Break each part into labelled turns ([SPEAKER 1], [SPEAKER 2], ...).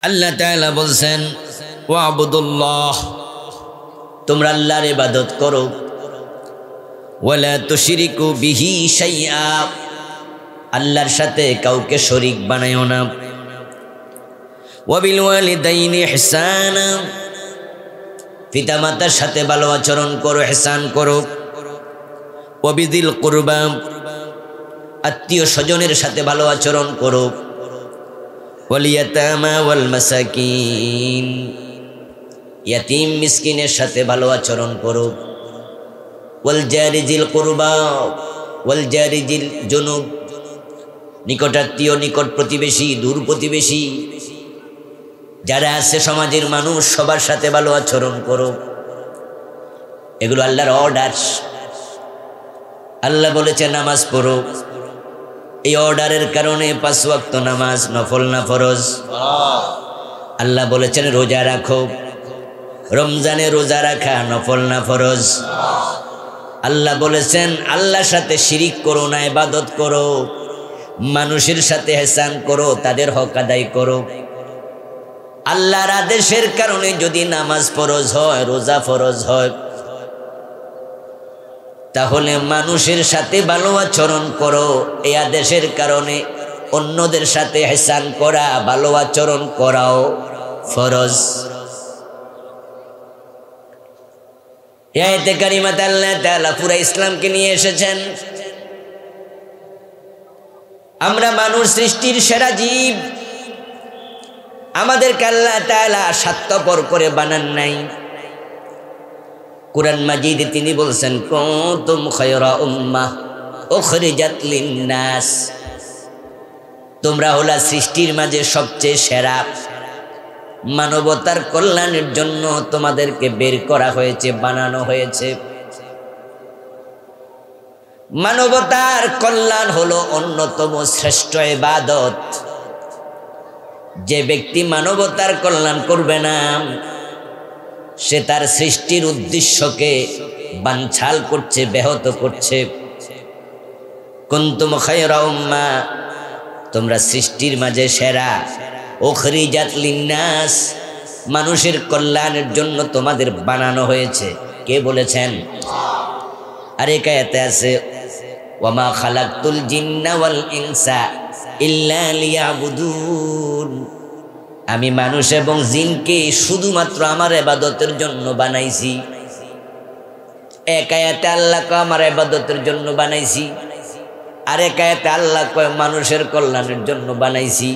[SPEAKER 1] আল্লাহ তাআলা বলছেন ওয়াবুদুল্লাহ, তোমরা আল্লাহর ইবাদত করো, ওয়ালা তুশরিকু বিহি শাইআ, আল্লাহর সাথে কাউকে শরীক বানাইও না। ওয়াবিল ওয়ালিদাইনি ইহসানা, পিতামাতার সাথে ভালো আচরণ করো, ইহসান করো। ওয়াবিদিল কুরবা, আত্মীয় স্বজনের সাথে ভালো আচরণ করো। ওয়াল ইয়াতামা ওয়াল মাসাকিন, ইয়াতিম মিসকিনের সাথে ভালো আচরণ করো। ওয়াল জারিজিল কুরবা ওয়াল জারিজিল জুনুব, নিকটাত্মীয়, নিকট প্রতিবেশী, দূর প্রতিবেশী যারা আছে সমাজের মানুষ, সবার সাথে ভালো আচরণ করো। এগুলো আল্লাহর অর্ডার। আল্লাহ বলেছে নামাজ পড়ো, এই অর্ডারের কারণে 5 ওয়াক্ত নামাজ, নফল না ফরজ। আল্লাহ বলেছেন রোজা রাখো, রমজানে রোজা রাখা নফল না ফরজ। আল্লাহ বলেছেন আল্লাহর সাথে শিরিক করো না, ইবাদত করো, মানুষের সাথে ইহসান করো, তাদের হক আদায় করো। আল্লাহর আদেশের কারণে যদি নামাজ ফরজ হয়, রোজা ফরজ হয়, তাহলে মানুষের সাথে ভালো আচরণ করো। এই আদেশের কারণে অন্যদের সাথে ইহসান করা, ভালো আচরণ করাও ফরজ। এই আয়াতে কারিমাতে আল্লাহ তাআলা পুরা ইসলামকে নিয়ে এসেছেন। আমরা মানুষ সৃষ্টির সেরা জীব, আমাদেরকে আল্লাহ তাআলা স্বার্থপর করে বানান নাই। কুরআন মাজিদে তিনি বলছেন কুনতুম খায়রা উম্মাহ উখরিজাত লিন-নাস, তোমরা হলা সৃষ্টির মাঝে সবচেয়ে সেরা। মানবতার কল্যাণের জন্য তোমাদেরকে বের করা হয়েছে, বানানো হয়েছে। মানবতার কল্যাণ হলো অন্যতম শ্রেষ্ঠ ইবাদত। যে ব্যক্তি মানবতার কল্যাণ করবে না, সে তার সৃষ্টির উদ্দেশ্যকে বানচাল করছে, ব্যাহত করছে। কুনতুম খায়রা উম্মাহ, তোমরা সৃষ্টির মাঝে সেরা। উখরিজাত লিন-নাস, মানুষের কল্যাণের জন্য তোমাদের বানানো হয়েছে। কে বলেছেন? আর এক আয়াতে আছে ওয়ামা খালাকতুল জিন্না ওয়াল ইনসা ইল্লা লিয়াবুদুন, আমি মানুষ এবং জিনকে শুধুমাত্র আমার ইবাদতের জন্য বানাইছি। এক আয়াতে আল্লাহ কয় আমার ইবাদতের জন্য বানাইছি, আর এক আয়াতে আল্লাহ কয় মানুষের কল্যাণের জন্য বানাইছি।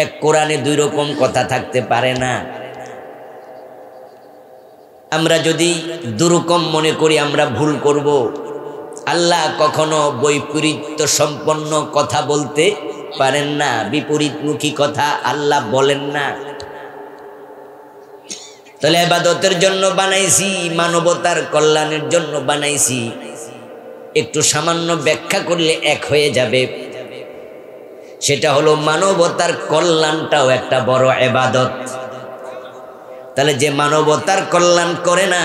[SPEAKER 1] এক কোরআনে 2 রকম কথা থাকতে পারে না। আমরা যদি দুরকম মনে করি আমরা ভুল করব। আল্লাহ কখনো বৈপরীত্য সম্পন্ন কথা বলতে পারেন না, বিপরীতমুখী কথা আল্লাহ বলেন না। তাহলে ইবাদতের জন্য বানাইছি, মানবতার কল্যাণের জন্য বানাইছি। একটু সামান্য ব্যাখ্যা করলে এক হয়ে যাবে। সেটা হলো মানবতার কল্যাণটাও একটা বড় ইবাদত। তাহলে যে মানবতার কল্যাণ করে না,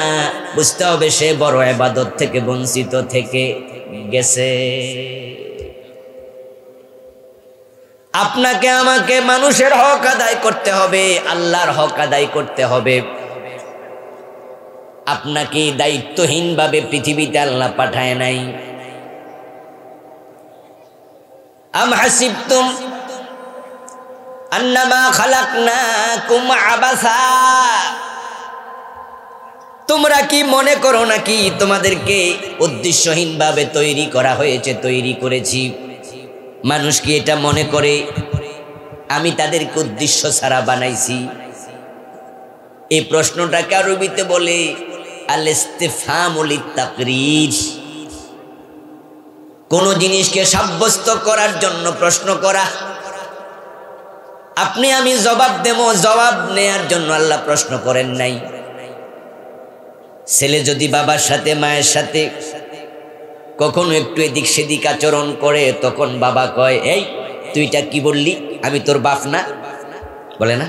[SPEAKER 1] বুঝতে হবে সে বড় ইবাদত থেকে বঞ্চিত থেকে গেছে। আপনাকে আমাকে মানুষের হক আদায় করতে হবে, আল্লাহর হক আদায় করতে হবে। আপনাকে দায়িত্বহীনভাবে পৃথিবীতে আল্লাহ পাঠায় নাই। আম হাসিবতুম আন্নামা খালাকনাকুম আবাসা, তোমরা কি মনে করো নাকি তোমাদেরকে উদ্দেশ্যহীনভাবে তৈরি করা হয়েছে, তৈরি করেছি? মানুষ কি এটা মনে করে আমি তাদেরকে উদ্দেশ্য ছাড়া বানাইছি? এই প্রশ্নটাকে আরবিতে বলে আল ইস্তিফহামু লিত-তাকরীর, কোন জিনিসকে সাব্যস্ত করার জন্য প্রশ্ন করা। আপনি আমি জবাব দেব, জবাব নেয়ার জন্য আল্লাহ প্রশ্ন করেন নাই। ছেলে যদি বাবার সাথে মায়ের সাথে কখনো একটু এদিক সেদিক আচরণ করে, তখন বাবা কয় এই তুই এটা কি বললি, আমি তোর বাপ না? বলে না?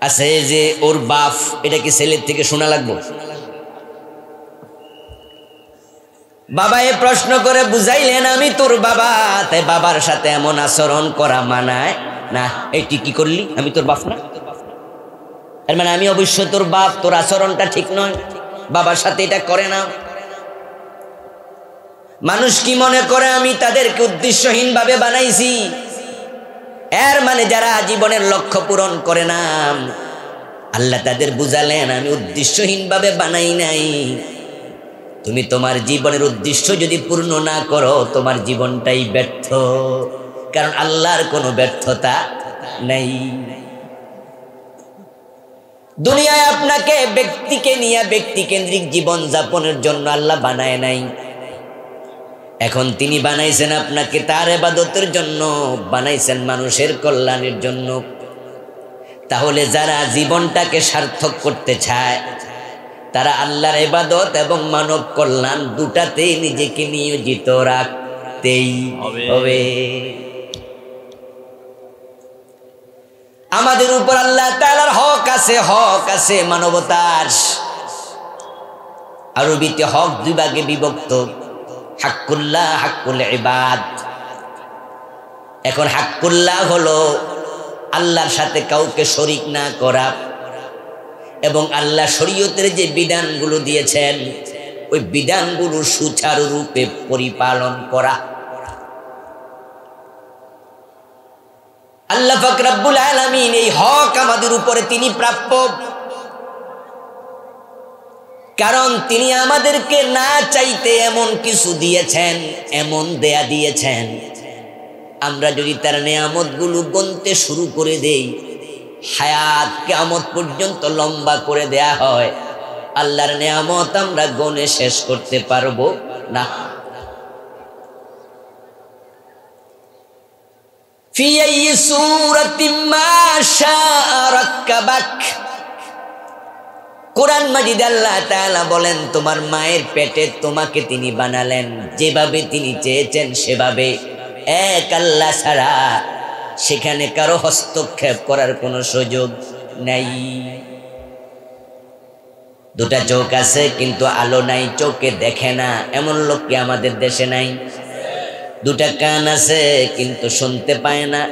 [SPEAKER 1] আছে যে ওর বাপ, এটা কি ছেলের থেকে শোনা লাগবো? বাবা এ প্রশ্ন করে বুঝাইলেন আমি তোর বাবা, তাই বাবার সাথে এমন আচরণ করা মানায় না এই তুই কি করলি, আমি তোর বাপ না? এর মানে আমি অবশ্য তোর বাপ, তোর আচরণটা ঠিক নয়, বাবার সাথে এটা করে না। মানুষ কি মনে করে আমি তাদেরকে উদ্দেশ্যহীন ভাবে বানাইছি? এর মানে যারা জীবনের লক্ষ্য পূরণ করে না, আল্লাহ তাদের বুঝালেন আমি উদ্দেশ্যহীন ভাবে বানাই নাই। তুমি তোমার জীবনের উদ্দেশ্য যদি পূর্ণ না করো, তোমার জীবনটাই ব্যর্থ, কারণ আল্লাহর কোনো ব্যর্থতা নাই। দুনিয়ায় আপনাকে ব্যক্তিকে নিয়ে ব্যক্তিকেন্দ্রিক জীবন যাপনের জন্য আল্লাহ বানায় নাই। এখন তিনি বানাইছেন আপনাকে তার ইবাদতের জন্য, বানাইছেন মানুষের কল্যাণের জন্য। তাহলে যারা জীবনটাকে সার্থক করতে চায়, তারা আল্লাহর ইবাদত এবং মানব কল্যাণ দুটাতে নিজেকে নিয়োজিত রাখতেই হবে। আমাদের উপর আল্লাহ তাআলার হক আছে মানবতার। আরবিতে হক দুই ভাগে বিভক্ত, হাক্কুল্লাহ, হাক্কুল ইবাদ। এখন হাক্কুল্লাহ হলো আল্লাহর সাথে কাউকে শরীক না করা এবং আল্লাহ শরীয়তের যে বিধানগুলো দিয়েছেন ওই বিধানগুলো সুচারুরূপে পরিপালন করা। আল্লাহ পাক রব্বুল আলামিন এই হক আমাদের উপরে তিনি প্রাপ্য, কারণ তিনি আমাদেরকে না চাইতে এমন কিছু দিয়েছেন, এমন দেয়া দিয়েছেন, আমরা যদি তার নেয়ামতগুলো গুনতে শুরু করে দেই, হায়াত কিয়ামত পর্যন্ত লম্বা করে দেয়া হয়, আল্লাহর নেয়ামত আমরা গুনে শেষ করতে পারবো না। ফি আইয়ি সূরাতিন মা শাআ রাক্কাবাক। কোরআন মাজিদে আল্লাহ তাআলা বলেন তোমার মায়ের পেটে তোমাকে তিনি বানালেন, যেভাবে তিনি চেয়েছেন সেভাবে, এক আল্লাহ ছাড়া সেখানে কারো হস্তক্ষেপ করার কোনো সুযোগ নাই। দুটা চোখ আছে কিন্তু আলো নাই, চোখে দেখে না, এমন লোক কি আমাদের দেশে নাই? দুটা কান আছে কিন্তু শুনতে পায় না,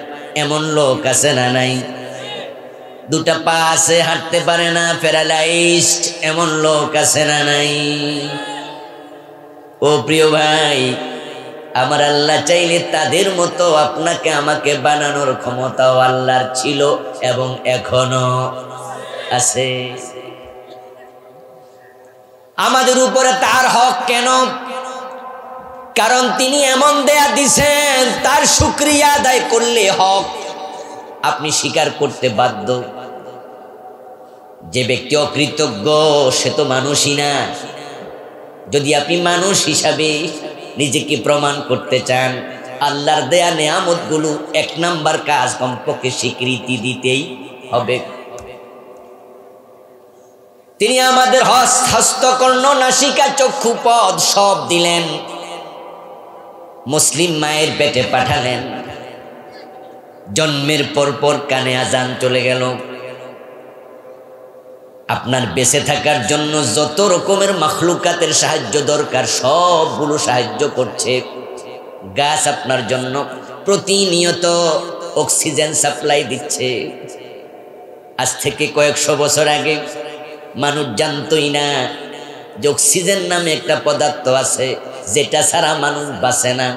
[SPEAKER 1] এমন লোক আছে না নাই? দুটা পা আছে হাঁটতে পারে না, প্যারালাইজড, এমন লোক আছে না নাই? ও প্রিয় ভাই, আমার আল্লাহ চাইলে তাদের মতো আপনাকে আমাকে বানানোর ক্ষমতাও আল্লাহর ছিল এবং এখনো আছে। আমাদের উপরে তার হক কেন? কারণ তিনি এমন দেয়া দিছেন, তার শুকরিয়া আদায় করলে হক আপনি স্বীকার করতে বাধ্য। যে ব্যক্তি অকৃতজ্ঞ সে তো মানুষই না। যদি আপনি মানুষ হিসাবে নিজেকে প্রমাণ করতে চান, আল্লাহর দেয়া নেয়ামতগুলো এক নাম্বার কাজ, কমপক্ষে স্বীকৃতি দিতেই হবে। তিনি আমাদের হস্তকর্ণ, নাসিকা, চক্ষু, পদ সব দিলেন, মুসলিম মায়ের পেটে পাঠালেন, জন্মের পরপর কানে আজান চলে গেল। আপনার বেঁচে থাকার জন্য যত রকমের মাখলুকাতের সাহায্য দরকার সবগুলো সাহায্য করছে। গাছ আপনার জন্য প্রতিনিয়ত অক্সিজেন সাপ্লাই দিচ্ছে। আজ থেকে কয়েকশো বছর আগে মানুষ জানতই না যে অক্সিজেন নামে একটা পদার্থ আছে যেটা ছাড়া মানুষ বাঁচে না।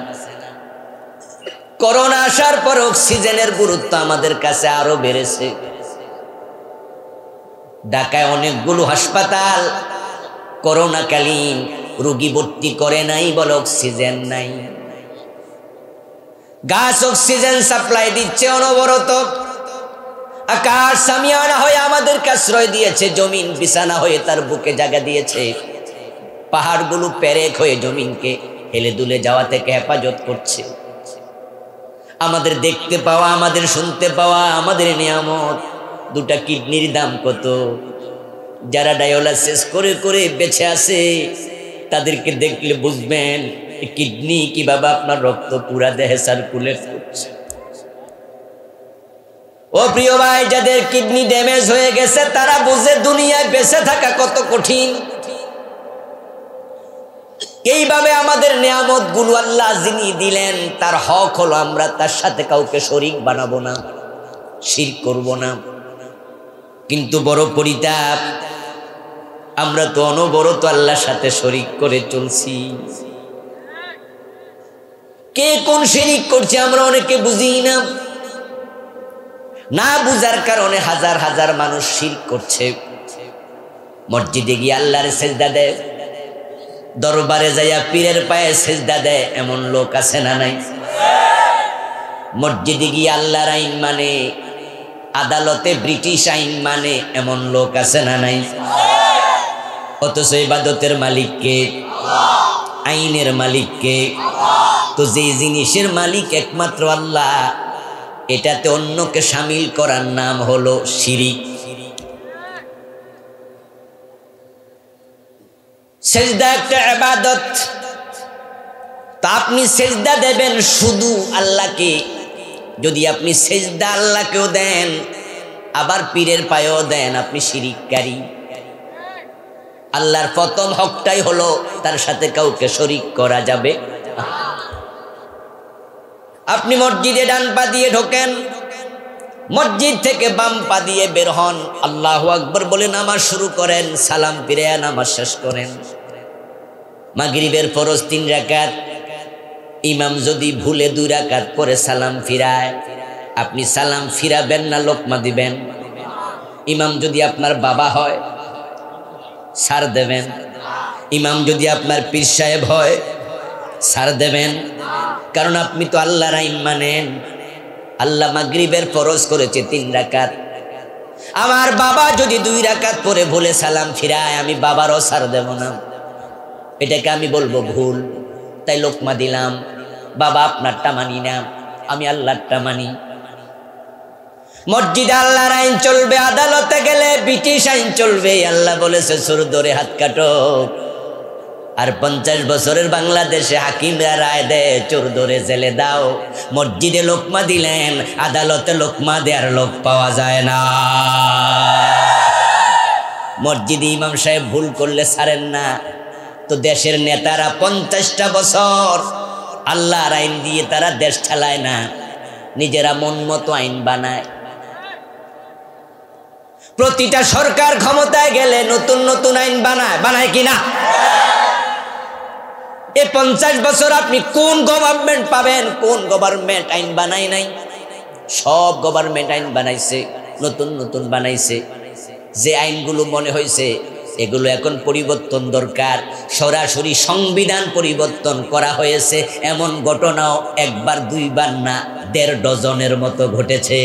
[SPEAKER 1] করোনা আসার পর অক্সিজেনের গুরুত্ব আমাদের কাছে আরো বেড়েছে। ঢাকায় অনেকগুলো হাসপাতাল করোনাকালীন রোগী ভর্তি করে নাই বলে অক্সিজেন নাই। গাছ অক্সিজেন সাপ্লাই দিচ্ছে অনবরত। আকাশ সামিয়ানা হয়ে আমাদেরকে আশ্রয় দিয়েছে, জমিন বিছানা হয়ে তার বুকে জায়গা দিয়েছে, পাহাড়গুলো পেরেক হয়ে জমিনকে হেলে দুলে যাওয়া থেকে হেফাজত করছে। আমাদের দেখতে পাওয়া, আমাদের শুনতে পাওয়া আমাদের নিয়ামত। দুটা কিডনির দাম কত? যারা ডায়ালাইসিস করে করে বেঁচে আছে তাদেরকে দেখলে বুঝবেন কিডনি কিভাবে আপনার রক্ত পুরা দেহে সার্কুলেট করছে। ও প্রিয় ভাই, যাদের কিডনি ড্যামেজ হয়ে গেছে তারা বুঝে দুনিয়ায় বেঁচে থাকা কত কঠিন। এইভাবে আমাদের নিয়ামতগুলো আল্লাহ যিনি দিলেন তার হক হলো আমরা তার সাথে কাউকে শরীক বানাবো না। শিরক করব না। কিন্তু বড় পরিতাপ, আমরা তো অনবরত আল্লাহর সাথে শরীক করে চলছি। কে কোন শিরক করছে আমরা অনেকে বুঝি না। না বুঝার কারণে হাজার হাজার মানুষ শিরক করছে। মসজিদে গিয়ে আল্লাহর সেজদা দেয়, দরবারে যাইয়া পীরের পায়ে সেজদা দেয়, এমন লোক আছে না নাই? মসজিদে গিয়ে আল্লাহর আইন মানে, আদালতে ব্রিটিশ আইন মানে, এমন লোক আছে না নাই? অথচ ইবাদতের মালিক কে? আইনের মালিক কে? তো যে জিনিসের মালিক একমাত্র আল্লাহ, এটাতে অন্যকে শামিল করার নাম হলো শিরিক। সেজদা একটা ইবাদত। তা আপনি সেজদা দেবেন শুধু আল্লাহকে। যদি আপনি সেজদা আল্লাহকেও দেন, আবার পীরের পায়েও দেন, আপনি শিরিককারী। আল্লাহর প্রথম হকটাই হলো তার সাথে কাউকে শরীক করা যাবে। আপনি মসজিদে ডান পা দিয়ে ঢোকেন, মসজিদ থেকে বাম পা দিয়ে বের হন, আল্লাহু আকবার বলে নামাজ শুরু করেন, সালাম ফিরে নামাজ শেষ করেন। মাগরিবের ফরজ 3 রাকাত, ইমাম যদি ভুলে 2 রাকাত পরে সালাম ফিরায়, আপনি সালাম ফিরাবেন না লোকমা দিবেন? ইমাম যদি আপনার বাবা হয়, ছাড় দেবেন? ইমাম যদি আপনার পীর সাহেব হয়, ছাড় দেবেন? কারণ আপনি তো আল্লাহর আইন মানেন। আল্লাহ মাগরিবের ফরজ করেছে 3 রাকাত। আমার বাবা যদি 2 রাকাত পরে ভুলে সালাম ফিরায়, আমি বাবারও ছাড় দেব না। এটাকে আমি বলবো ভুল, তাই লোকমা দিলাম। বাবা আপনারটা মানি না, আমি আল্লাহরটা মানি। মসজিদে আল্লাহর আইন চলবে, আদালতে গেলে ব্রিটিশ আইন চলবে। আল্লাহ বলেছে চোর ধরে হাত কাটো। আর 50 বছরের বাংলাদেশে হাকিমরা রায় দেয় চোর ধরে জেলে দাও। মসজিদে লোকমা দিলেন, আদালতে লোকমা দেওয়ার লোক পাওয়া যায় না। মসজিদে ইমাম সাহেব ভুল করলে ছাড়েন না, তো দেশের নেতারা 50টা বছর আল্লাহর আইন দিয়ে তারা দেশ চালায় না, নিজেরা মন মতো আইন বানায়। প্রতিটা সরকার ক্ষমতায় গেলে নতুন নতুন আইন বানায় কিনা? এই 50 বছর আপনি কোন গভর্নমেন্ট পাবেন? কোন গভর্নমেন্ট আইন বানায় নাই? সব গভর্নমেন্ট আইন বানাইছে, নতুন নতুন বানাইছে। যে আইনগুলো মনে হয়েছে এগুলো এখন পরিবর্তন দরকার, সরাসরি সংবিধান পরিবর্তন করা হয়েছে, এমন ঘটনাও 1 বার 2 বার না, 1.5 ডজনের মতো ঘটেছে।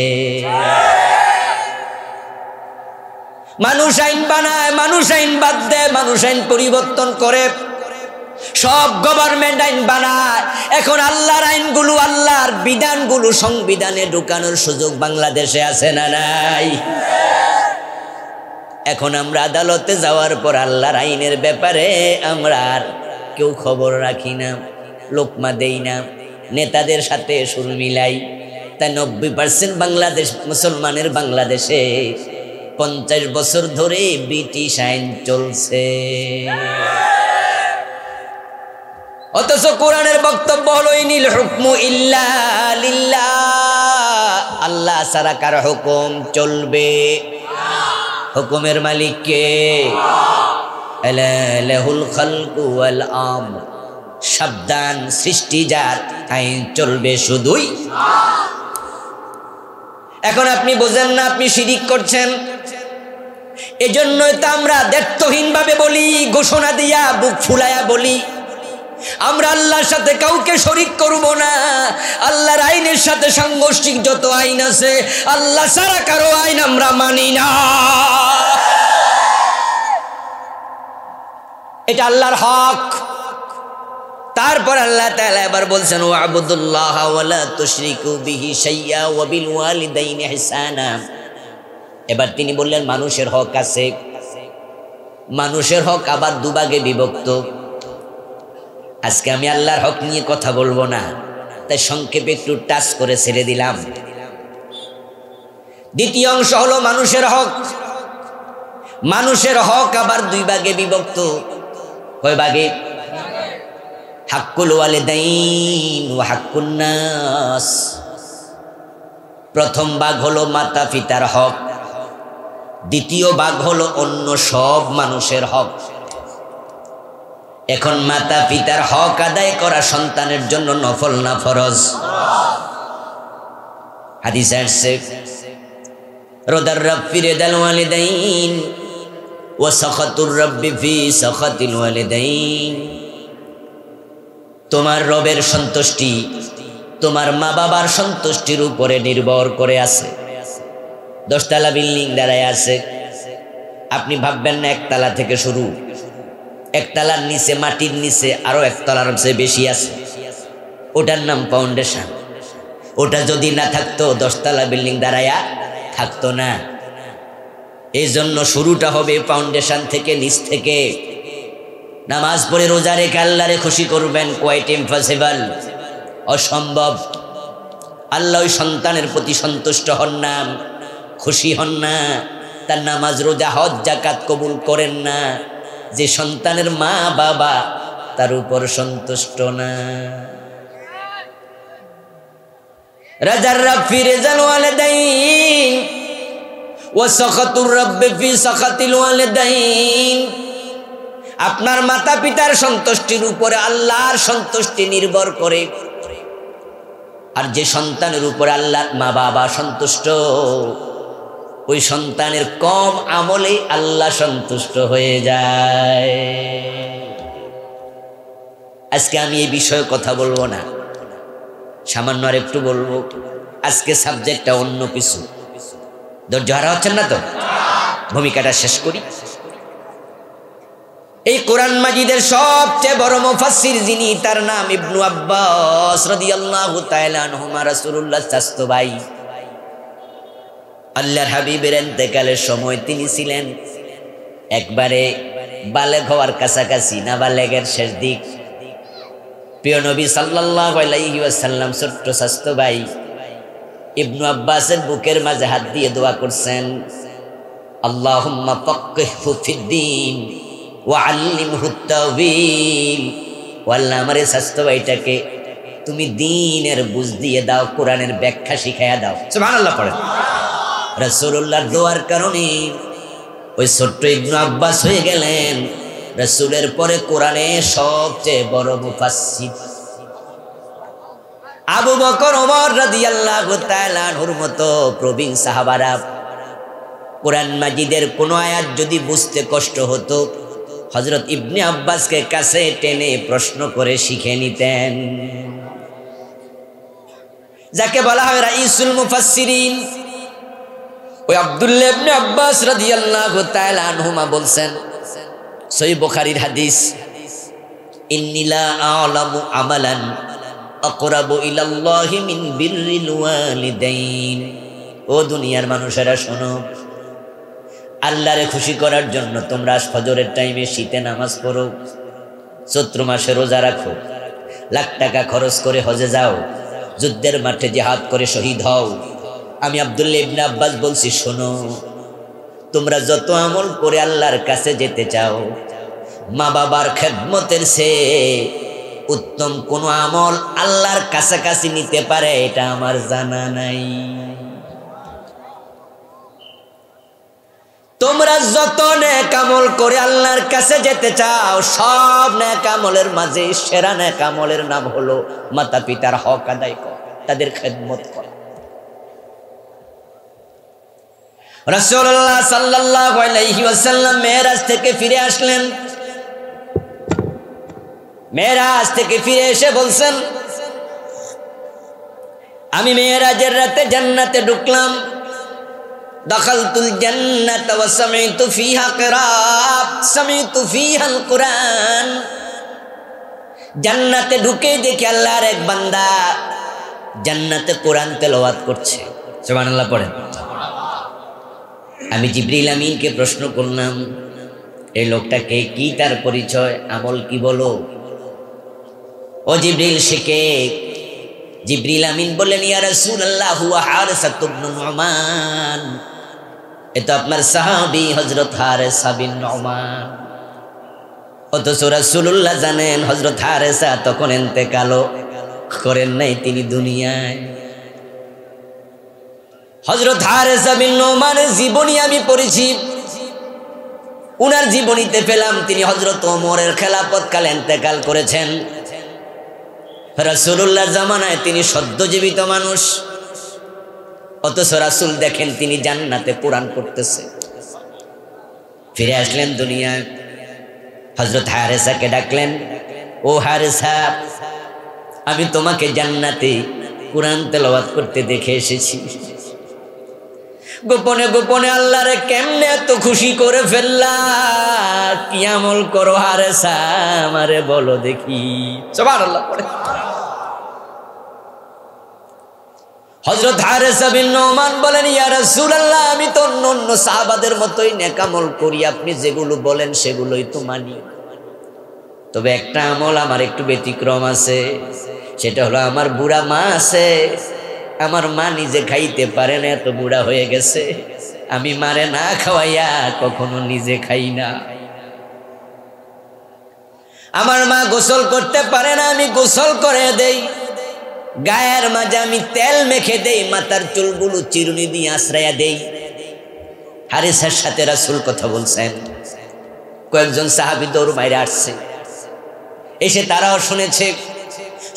[SPEAKER 1] মানুষ আইন বানায়, মানুষ আইন বাদ দেয়, মানুষ আইন পরিবর্তন করে। সব গভর্নমেন্ট আইন বানায়। এখন আল্লাহর আইনগুলো, আল্লাহর বিধানগুলো সংবিধানে ঢুকানোর সুযোগ বাংলাদেশে আছে না নাই? এখন আমরা আদালতে যাওয়ার পর আল্লাহর আইনের ব্যাপারে আমরা আর কেউ খবর রাখি না, লোকমা দেই না, নেতাদের সাথে সুর মিলাই। তাই 90% বাংলাদেশ মুসলমানের বাংলাদেশে 50 বছর ধরে ব্রিটিশ আইন চলছে। অথচ কোরআনের বক্তব্য হলো ইনিল হুকমু ইল্লা লিল্লাহ, আল্লাহ ছাড়া কার হুকুম চলবে? হুকুমের মালিক কে? লাহুল খালকু ওয়াল আমর, সাবধান, সৃষ্টি যার, আইন চলবে শুধুই। এখন আপনি বোঝেন না, আপনি শিরিক করছেন। এজন্যই তো আমরা দায়িত্বহীন ভাবে বলি, ঘোষণা দিয়া বুক ফুলায়া বলি, আমরা আল্লাহর সাথে কাউকে শরীক করব না। আল্লাহর আইনের সাথে সাংঘর্ষিক যত আইন আছে, আল্লাহ ছাড়া কারো আইন আমরা মানি না। এটা আল্লাহর হক। তারপর আল্লাহ তাআলা এবার বলছেন ওয়াবুদুল্লাহ ওয়ালা তুশরিকু বিহি শাইয়া ওয়া বিল ওয়ালিদাইনি ইহসানা। এবার তিনি বললেন মানুষের হক আছে, মানুষের হক আবার 2 ভাগে বিভক্ত। আজকে আমি আল্লাহর হক নিয়ে কথা বলবো না, তাই সংক্ষেপে একটু টাচ করে ছেড়ে দিলাম। দ্বিতীয় অংশ হলো মানুষের হক। মানুষের হক আবার 2 ভাগে বিভক্ত। কয় ভাগে? হাক্কুল ওয়ালিদাইন ওয়া হাক্কুন নাস। প্রথম ভাগ হলো মাতা পিতার হক, দ্বিতীয় ভাগ হলো অন্য সব মানুষের হক। এখন মাতা পিতার হক আদায় করা সন্তানের জন্য নফল না ফরজ? হাদিসে আসছে রদার রব ফি রিদাল ওয়ালিদাইন ওয়া সাখাতুর রব্বি ফি সাখাতিল ওয়ালিদাইন। তোমার রবের সন্তুষ্টি তোমার মা বাবার সন্তুষ্টির উপরে নির্ভর করে আছে। 10 তলা বিল্ডিং দাঁড়ায় আছে, আপনি ভাববেন না একতলা থেকে শুরু, একতলার নিচে মাটির নিচে আরো একতলার চেয়ে বেশি আছে, ওটার নাম ফাউন্ডেশন। ওটা যদি না থাকতো 10 তলা বিল্ডিং দাঁড়ায়া থাকতো না। এই জন্য শুরুটা হবে ফাউন্ডেশন থেকে, নিচ থেকে। নামাজ পড়ে রোজা রেখে আল্লাহরে খুশি করবেন, কোয়াইট ইম্পসিবল, অসম্ভব। আল্লাহ ওই সন্তানের প্রতি সন্তুষ্ট হন না, খুশি হন না, তার নামাজ রোজা হজ যাকাত কবুল করেন না যে সন্তানের মা বাবা তার উপর সন্তুষ্ট না। রাজার রব ফি রিজাল ওয়ালিদাইন ওয়া সাখাতুর রব্বি ফি সাখাতিল ওয়ালিদাইন। আপনার মাতা পিতার সন্তুষ্টির উপরে আল্লাহর সন্তুষ্টি নির্ভর করে। আর যে সন্তানের উপরে আল্লাহর মা বাবা সন্তুষ্ট, ওই সন্তানের কম আমলে আল্লাহ সন্তুষ্ট হয়ে যায়। আজকে আমি এই বিষয়ে কথা বলবো না, সামান্য আর একটু বলবো। আজকে সাবজেক্টটা অন্য কিছু। ধৈর্য হারা হচ্ছেন না তো? ভূমিকাটা শেষ করি। এই কোরআন মাজিদের সবচেয়ে বড় মুফাসসির যিনি, তার নাম ইবনু আব্বাস রাদিয়াল্লাহু তাআলা আনহুমা, রাসূলুল্লাহ চাচতো ভাই। আল্লাহর হাবিবের ইন্তেকালের সময় তিনি ছিলেন একবারে বালেগ হওয়ার কাছাকাছি, নাবালেগের শেষ দিক। প্রিয় নবী সাল্লাল্লাহু আলাইহি ওয়াসাল্লাম ছোট্ট চাচতো ভাই ইবনু আব্বাসের বুকের মাঝে হাত দিয়ে দোয়া করছেন, আল্লাহুম্মা ফাক্কিহহু ফিদ্দীন ওয়া আল্লিমহু তাওয়ীল। ও আল্লাহ, আমারে চাচতো ভাইটাকে তুমি দ্বীনের বুঝ দিয়ে দাও, কোরআনের ব্যাখ্যা শিখাইয়া দাও। সুবহানাল্লাহ পড়েন। রাসূলুল্লাহর দোয়ার কারণে ওই ছোট্ট ইবনু আব্বাস হয়ে গেলেন রাসূলের পরে কোরআনের সবচেয়ে বড় মুফাসসির। আবু বকর, ওমর রাদিয়াল্লাহু তাআলা আনহুর মতো প্রবীণ সাহাবারা কোরআন মাজিদের কোন আয়াত যদি বুঝতে কষ্ট হতো, হযরত ইবনে আব্বাসকে কাছে টেনে প্রশ্ন করে শিখে নিতেন। যাকে বলা হয় রাইসুল মুফাসসিরিন। ওই আব্দুল্লাহ ইবনে আব্বাস রাদিয়াল্লাহু তাআলা আনহুমা বলছেন, সহিহ বুখারীর হাদিস, ইন্নী লা আ'লামু আমালান আকরাবু ইলাল্লাহি মিন বিররিল ওয়ালিদাইন। ও দুনিয়ার মানুষেরা শোনো, আল্লাহরে খুশি করার জন্য তোমরা ফজরের টাইমে শীতে নামাজ পড়ো, চৈত্র মাসে রোজা রাখো, লাখ টাকা খরচ করে হজে যাও, যুদ্ধের মাঠে জিহাদ করে শহীদ হও। আমি আব্দুল্লাহ ইবনে আব্বাস বলছি, শোনো, তোমরা যত আমল করে আল্লাহর কাছে যেতে চাও, মা বাবার খেদমতের চেয়ে উত্তম কোন আমল আল্লাহর কাছাকাছি নিতে পারে এটা আমার জানা নাই। তোমরা যত নেক আমল করে আল্লাহর কাছে যেতে চাও, সব নেক আমলের মাঝে সেরা নেক আমলের নাম হলো মাতা পিতার হক আদায় করা, তাদের খেদমত করা। রাসূলুল্লাহ সাল্লাল্লাহু আলাইহি ওয়াসাল্লাম মেরাজ থেকে ফিরে আসলেন। মেরাজ থেকে ফিরে এসে বলছেন, আমি মেরাজের রাতে জান্নাতে ঢুকলাম। দাখালতুল জান্নাতা ওয়া সামি'তু ফিহা কিরাআত, সামি'তু ফিহাল কুরআন। জান্নাতে ঢুকে দেখি আল্লাহর এক বান্দা জান্নাতে কোরআন তেলাওয়াত করছে। সুবহানাল্লাহ পড়েন। আমি জিবরিল আমিনকে প্রশ্ন করলাম, এই লোকটাকে কি, তার পরিচয়, আমল কি বলো? ও জিবরিল, শিখে। জিবরিল আমিন বললেন, ইয়া রাসূলুল্লাহ হুয়া হারিসা ইবনে নুমান। এটা আপনার সাহাবী হযরত হারিসা বিন নুমান। অথচ রাসূলুল্লাহ জানেন হযরত হারিসা তখন ইন্তেকাল করেন নাই, তিনি দুনিয়ায়। হযরত হারেসা বিন নোমানের জীবনী আমি পড়েছি। উনার জীবনীতে পেলাম তিনি হযরত ওমরের খেলাফতকালে ইন্তেকাল করেছেন। রাসূলুল্লাহর জামানায় তিনি সদ্যজীবিত মানুষ, অথচ রাসূল দেখেন তিনি জান্নাতে কোরআন পড়তেছে। ফিরে আসলেন দুনিয়ায়, হযরত হারেসাকে ডাকলেন, ও হারেসা, আমি তোমাকে জান্নাতে কোরআন তেলাওয়াত করতে দেখে এসেছি। গোপনে গোপনে আল্লাহরে কেমনে এত খুশি করে ফেললা, কি আমল করো হারেসা আমারে বলো দেখি। সুবহানাল্লাহ পড়ে। হযরত হারেসা বিন নোমান বলেন, ইয়া রাসূলুল্লাহ, আমি তো অন্য সাহাবাদের মতোই নেক আমল করি, আপনি যেগুলো বলেন সেগুলোই তো মানি। তবে একটা আমল আমার একটু ব্যতিক্রম আছে, সেটা হলো আমার বুড়া মা আছে। আমার মা নিজে খাইতে পারে না, এত বুড়া হয়ে গেছে। আমি মারে না খাওয়াইয়া কখনো নিজে খাই না। আমার মা গোসল করতে পারে না, আমি গোসল করে দেই। গায়ের মাঝে আমি তেল মেখে দেই, মাথার চুলগুলো চিরুনি দিয়ে আশ্রয়া দেই। হারেসার সাথে রাসূল কথা বলছেন। কয়েকজন সাহাবী দৌড় মাইরে আসছে, এসে তারাও শুনেছে।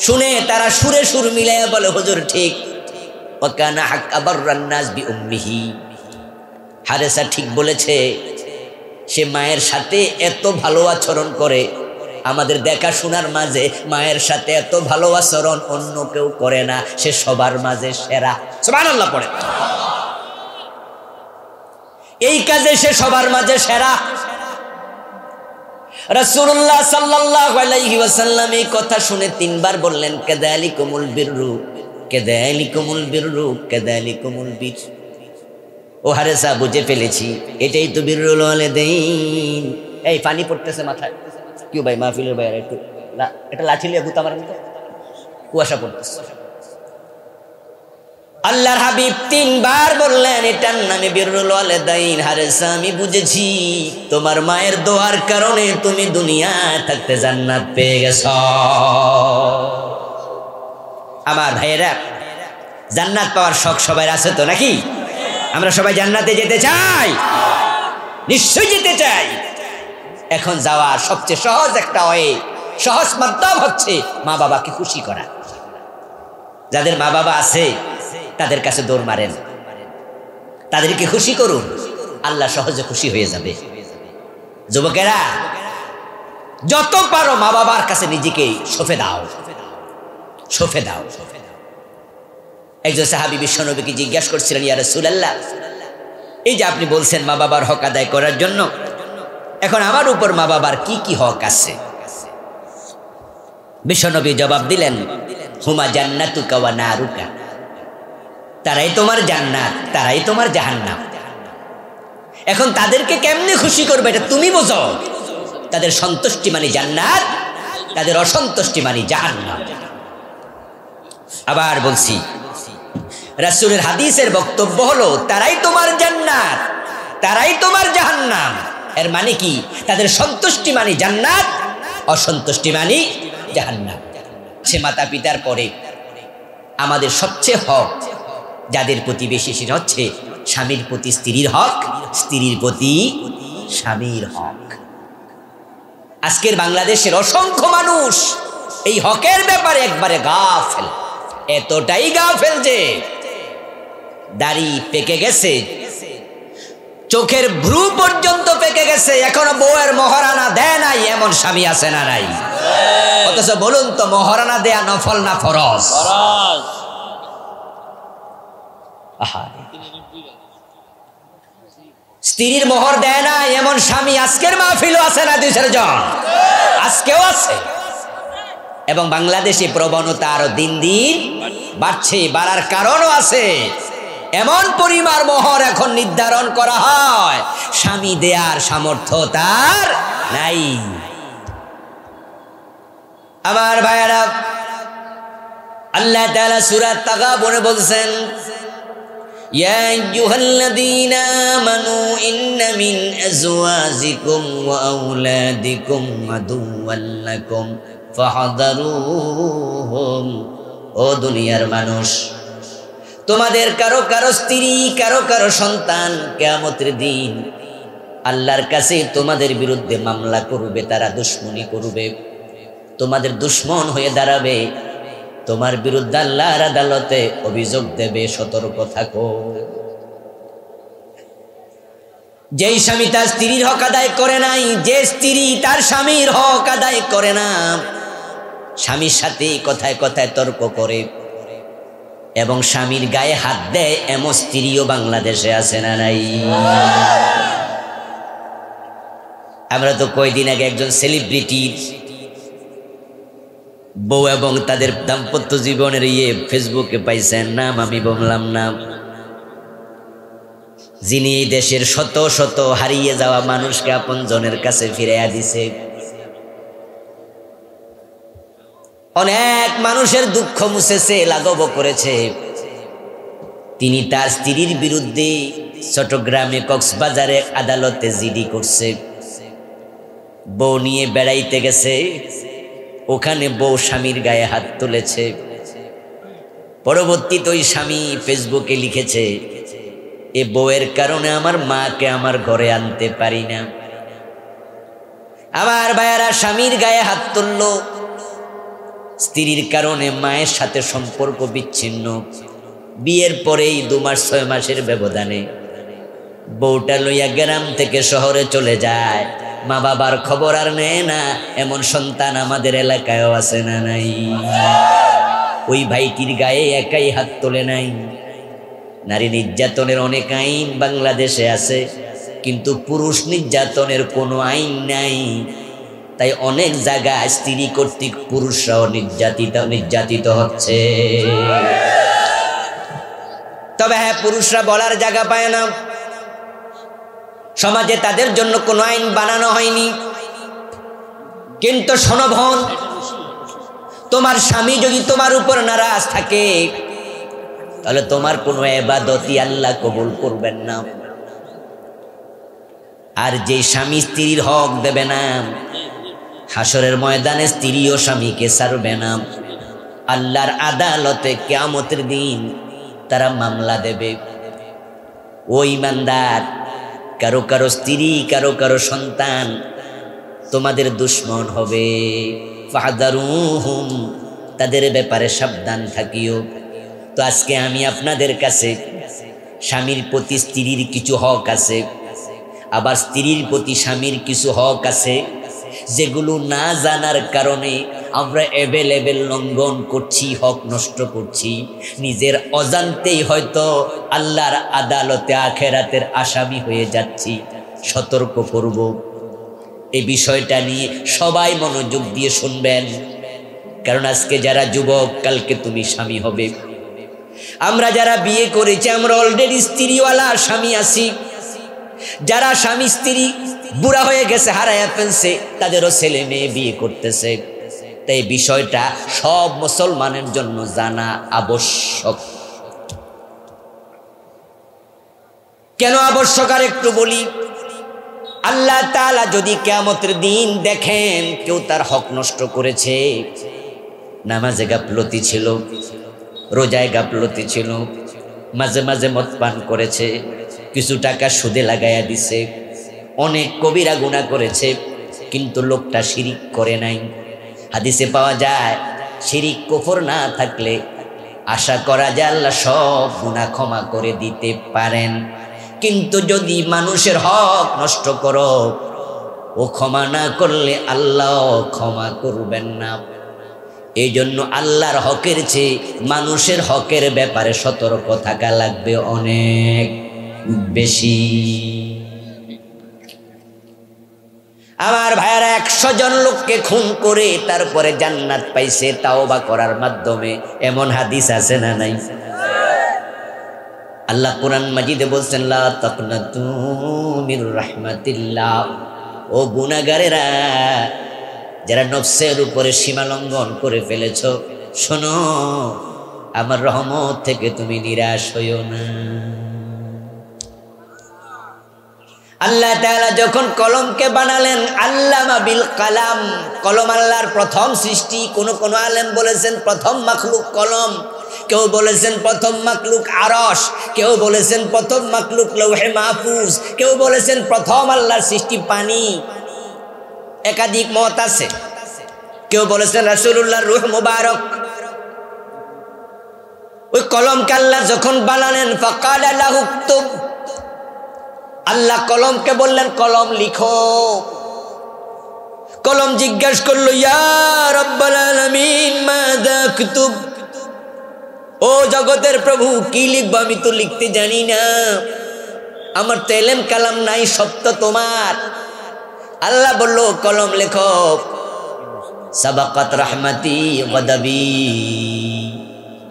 [SPEAKER 1] শুনে তারা সুরে সুর মিলাইয়া বলে, হুজুর ঠিক, ওয়াকানা হাক্কা বাররান নাস বিউম্মিহি। হারেসা ঠিক বলেছে, সে মায়ের সাথে এত ভালো আচরণ করে, আমাদের দেখাশোনার মাঝে মায়ের সাথে এত ভালো আচরণ অন্য কেউ করে না, সে সবার মাঝে সেরা। সুবহানাল্লাহ পড়ে। এই কাজে সে সবার মাঝে সেরা। রাসূলুল্লাহ সাল্লাল্লাহু আলাইহি ওয়াসাল্লাম এই কথা শুনে তিনবার বললেন, কাযালিকুমুল বিররু, কাযালিকুমুল বিররু, কাযালিকুমুল বির। ও হারেসা, বুঝে ফেলেছি, এটাই তো বিররুল ওয়ালিদাইন। এই পানি পড়তেছে মাথায়, কেউ ভাই মাহফিলের বাইরে একটু এটা লাঠি লিয়ে গুতা মারেন তো, কুয়াশা পড়তেছে। আল্লাহর হাবিব তিনবার বললেন, এটার নামে বিররুল ওয়ালিদাইন। হারেসা, আমি বুঝেছি, তোমার মায়ের দোয়ার কারণে তুমি দুনিয়ায় থাকতে জান্নাত পেয়ে গেছ। আমার ভাইয়েরা, জান্নাত পাওয়ার শখ সবার আছে তো নাকি? আমরা সবাই জান্নাতে যেতে চাই, নিশ্চয়ই যেতে চাই। এখন যাওয়ার সবচেয়ে সহজ একটা ওয়ে, সহজ মাধ্যম হচ্ছে মা বাবাকে খুশি করা। যাদের মা বাবা আছে তাদের কাছে দৌড় মারেন, তাদেরকে খুশি করুন, আল্লাহ সহজে খুশি হয়ে যাবে। যুবকেরা, যত পারো মা বাবার কাছে নিজেকে সঁপে দাও, সঁপে দাও। একজন সাহাবী বিশ্বনবীকে জিজ্ঞাসা করছিলেন, ইয়া রাসূলুল্লাহ, এই যে আপনি বলছেন মা বাবার হক আদায় করার জন্য, এখন আমার উপর মা বাবার কি কি হক আছে? বিশ্বনবী জবাব দিলেন, হুমা জান্নাতুকা ওয়া নারুকা, তারাই তোমার জান্নাত, তারাই তোমার জাহান্নাম। এখন তাদেরকে কেমনে খুশি করবে এটা তুমি বোঝো। তাদের সন্তুষ্টি মানে জান্নাত, তাদের অসন্তুষ্টি মানে জাহান্নাম। আবার বলছি, রাসূলের হাদিসের বক্তব্য হলো, তারাই তোমার জান্নাত, তারাই তোমার জাহান্নাম। এর মানে কি? তাদের সন্তুষ্টি মানে জান্নাত, অসন্তুষ্টি মানে জাহান্নাম। সে মাতা পিতার পরে আমাদের সবচেয়ে হক যাদের প্রতি বেশি, সেটা হচ্ছে স্বামীর প্রতি স্ত্রীর হক, স্ত্রীর প্রতি স্বামীর হক। আজকের বাংলাদেশের অসংখ্য মানুষ এই হকের ব্যাপারে একবারে গাফেল, এতটাই গাফেল যে দাড়ি পেকে গেছে, চোখের ভ্রু পর্যন্ত পেকে গেছে, এখনো বউয়ের মহারানা দেয় নাই, এমন স্বামী আছে না নাই? অথচ বলুন তো, মহারানা দেয়া নফল না ফরজ? স্ত্রীর মোহর দেয় না এমন স্বামী আজকের মাহফিলও আছে না? 2-4 জন আজকেও আছে। এবং বাংলাদেশে প্রবণতা আরো দিন দিন বাড়ছে, বাড়ার কারণও আছে। এমন পরিমাণ মোহর এখন নির্ধারণ করা হয়, স্বামী দেয়ার সামর্থ্য তার নাই। আমার ভাইয়েরা, আল্লাহ তাআলা সূরা তাগাবুনে বলছেন, ইয়া আইয়ুহাল্লাযীনা আমানু ইন্না মিন আজওয়াজিকুম ওয়া আওলাদিকুম আদুওয়াল লাকুম ফাহযারুহুম। ও দুনিয়ার মানুষ, তোমাদের কারো কারো স্ত্রী, কারো কারো সন্তান কিয়ামতের দিন আল্লাহর কাছে তোমাদের বিরুদ্ধে মামলা করবে, তারা দুশমনি করবে, তোমাদের দুশমন হয়ে দাঁড়াবে, তোমার বিরুদ্ধে আল্লাহর আদালতে অভিযোগ দেবে। সতর্ক থাকো। যেই স্বামী তার স্ত্রীর হক আদায় করে নাই, যে স্ত্রী তার স্বামীর হক আদায় করে না, স্বামীর সাথে কথায় কথায় তর্ক করে এবং স্বামীর গায়ে হাত দেয়, এমন স্ত্রীও বাংলাদেশে আছে না নাই? আমরা তো কয়দিন আগে একজন সেলিব্রিটির বউ এবং তাদের দাম্পত্য জীবনের ফেসবুকে পাইছেন, নাম আমি বললাম না, যিনি এই দেশের শত শত হারিয়ে যাওয়া মানুষকে আপন জনের কাছে ফিরাইয়া দিছে, অনেক মানুষের দুঃখ মুছেছে, লাঘব করেছে। তিনি তার স্ত্রীর বিরুদ্ধে চট্টগ্রামে কক্সবাজারে আদালতে জিডি করছে। বউ নিয়ে বেড়াইতে গেছে, ওখানে বউ স্বামীর গায়ে হাত তুলেছে। পরবর্তীতে ওই স্বামী ফেসবুকে লিখেছে, এ বউয়ের কারণে আমার মাকে আমার ঘরে আনতে পারি না। আমার ভাইয়ারা, স্বামীর গায়ে হাত তুলল, স্ত্রীর কারণে মায়ের সাথে সম্পর্ক বিচ্ছিন্ন। বিয়ের পরেই 2 মাস 6 মাসের ব্যবধানে বউটা লইয়া গ্রাম থেকে শহরে চলে যায়, মা বাবার খবর আর নেয় না। এমন সন্তান আমাদের এলাকায়ও আছে না নাই? ওই ভাইটির গায়ে একাই হাত তোলে নাই। নারী নির্যাতনের অনেক আইন বাংলাদেশে আছে, কিন্তু পুরুষ নির্যাতনের কোনো আইন নাই। তাই অনেক জায়গায় স্ত্রী কর্তৃক পুরুষরাও নির্যাতিত হচ্ছে। তবে হ্যাঁ, পুরুষরা বলার জায়গা পায় না, সমাজে তাদের জন্য কোনো আইন বানানো হয়নি। কিন্তু শোনো বোন, তোমার স্বামী যদি তোমার উপর নারাজ থাকে, তাহলে তোমার কোনো ইবাদতই আল্লাহ কবুল করবেন না। আর যে স্বামী স্ত্রীর হক দেবে না, হাসরের ময়দানে স্ত্রী ও স্বামীকে ছাড়বে না। আল্লাহর আদালতে কিয়ামতের দিন তারা মামলা দেবে। ও ঈমানদার, কারো কারো স্ত্রী, কারো কারো সন্তান তোমাদের দুশমন হবে। ফাহদারুহুম, তাদের ব্যাপারে সাবধান থাকিও। তো আজকে আমি আপনাদের কাছে, স্বামীর প্রতি স্ত্রীর কিছু হক আছে, আবার স্ত্রীর প্রতি স্বামীর কিছু হক আছে, যেগুলো না জানার কারণে আমরা এভেলেবেল লঙ্ঘন করছি, হক নষ্ট করছি। নিজের অজান্তেই হয়তো আল্লাহর আদালতে আখেরাতের আসামি হয়ে যাচ্ছি। সতর্ক করব। এই বিষয়টা নিয়ে সবাই মনোযোগ দিয়ে শুনবেন, কারণ আজকে যারা যুবক, কালকে তুমি স্বামী হবে। আমরা যারা বিয়ে করেছি, আমরা অলরেডি স্ত্রীওয়ালা স্বামী আছি। যারা স্বামী স্ত্রী বুড়া হয়ে গেছে, হারায়া ফেলছে, তাদেরও ছেলে মেয়ে বিয়ে করতেছে। তাই বিষয়টা সব মুসলমানের জন্য জানা আবশ্যক। কেন আবশ্যক আর একটু বলি। আল্লাহ তাআলা যদি কিয়ামতের দিন দেখেন কেউ তার হক নষ্ট করেছে, নামাজে গাফলতি ছিল, রোজায় গাফলতি ছিল, মাঝে মাঝে মদ পান করেছে, কিছু টাকা সুদে লাগাইয়া দিছে, অনেক কবিরা গুনাহ করেছে, কিন্তু লোকটা শিরিক করে নাই। হাদিসে পাওয়া যায়, শিরিক কুফর না থাকলে আশা করা যায় আল্লাহ সব গুনাহ ক্ষমা করে দিতে পারেন। কিন্তু যদি মানুষের হক নষ্ট করো, ও ক্ষমা না করলে আল্লাহ ক্ষমা করবেন না। এই জন্য আল্লাহর হকের চেয়ে মানুষের হকের ব্যাপারে সতর্ক থাকা লাগবে অনেক বেশি। আমার ভাইয়ারা, 100 জন লোককে খুন করে তারপরে জান্নাত পাইছে তাওবা করার মাধ্যমে, এমন হাদিস আছে না নাই? আল্লাহ কোরআন মাজিদে বলছেন, লা তাকনাতু মির রাহমাতিল্লাহ। ও গুনাহগারেরা, যারা নফসের উপরে সীমা লঙ্ঘন করে ফেলেছো, শোনো, আমার রহমত থেকে তুমি নিরাশ হইও না। আল্লাহ তাআলা যখন কলমকে বানালেন, আল্লামা বিল কালাম, কলম আল্লাহর প্রথম সৃষ্টি। কোন আলেম বলেছেন প্রথম মাখলুক কলম। কেউ বলেছেন প্রথম মাখলুক আরশ, কেউ বলেছেন প্রথম মাখলুক লৌহে মাহফুজ, কেউ বলেছেন প্রথম আল্লাহর সৃষ্টি পানি। একাধিক মত আছে। কেউ বলেছেন রাসূলুল্লাহর রূহ মুবারক। ওই কলমকে আল্লাহ যখন বানালেন ফাকালা লাহু উকতুব, আল্লাহ কলমকে বললেন কলম লিখো। কলম জিজ্ঞাসা করলো ইয়া রাব্বাল আলামিন মাযা আকতুব, ও জগতের প্রভু কি লিখবো, আমি তো লিখতে জানি না, আমার তো এলেম কালাম নাই, সব তো তোমার। আল্লাহ বলল কলম লেখো সাবাকাত রাহমাতি গাদাবি।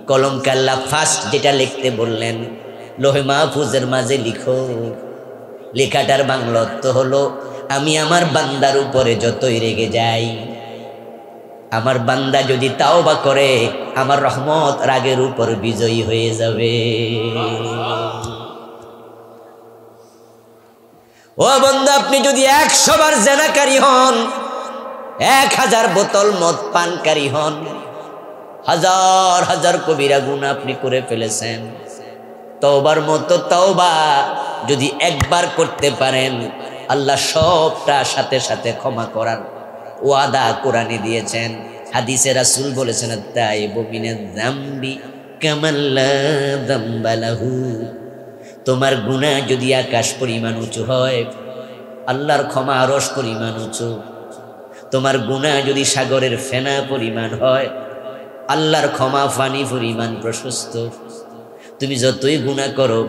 [SPEAKER 1] কলমকে আল্লাহ ফার্স্ট যেটা লিখতে বললেন লোহে মাহফুজের মাঝে লিখো। লেখাটার বাংলা অর্থ হলো আমি আমার বান্দার উপরে যতই রেগে যাই, আমার বান্দা যদি তাওবা করে আমার রহমত রাগের উপর বিজয়ী হয়ে যাবে। ও বান্দা, আপনি যদি 100 বার জেনাকারী হন, 1000 বোতল মদ পানকারী হন, হাজার হাজার কবিরা গুনাহ আপনি করে ফেলেছেন, তওবার মতো তওবা যদি একবার করতে পারেন আল্লাহ সবটা সাথে সাথে ক্ষমা করার ওয়াদা কোরআনে দিয়েছেন। হাদিসে রাসূল বলেছেন আত-তাইবু মিনাজ যামবি কামান লা যামবা লাহু। তোমার গুনাহ যদি আকাশ পরিমাণ উঁচু হয়, আল্লাহর ক্ষমা আরশ পরিমাণ উঁচু। তোমার গুনাহ যদি সাগরের ফেনা পরিমাণ হয়, আল্লাহর ক্ষমা ফানি পরিমাণ প্রশস্ত। তুমি যতই গুনাহ করো,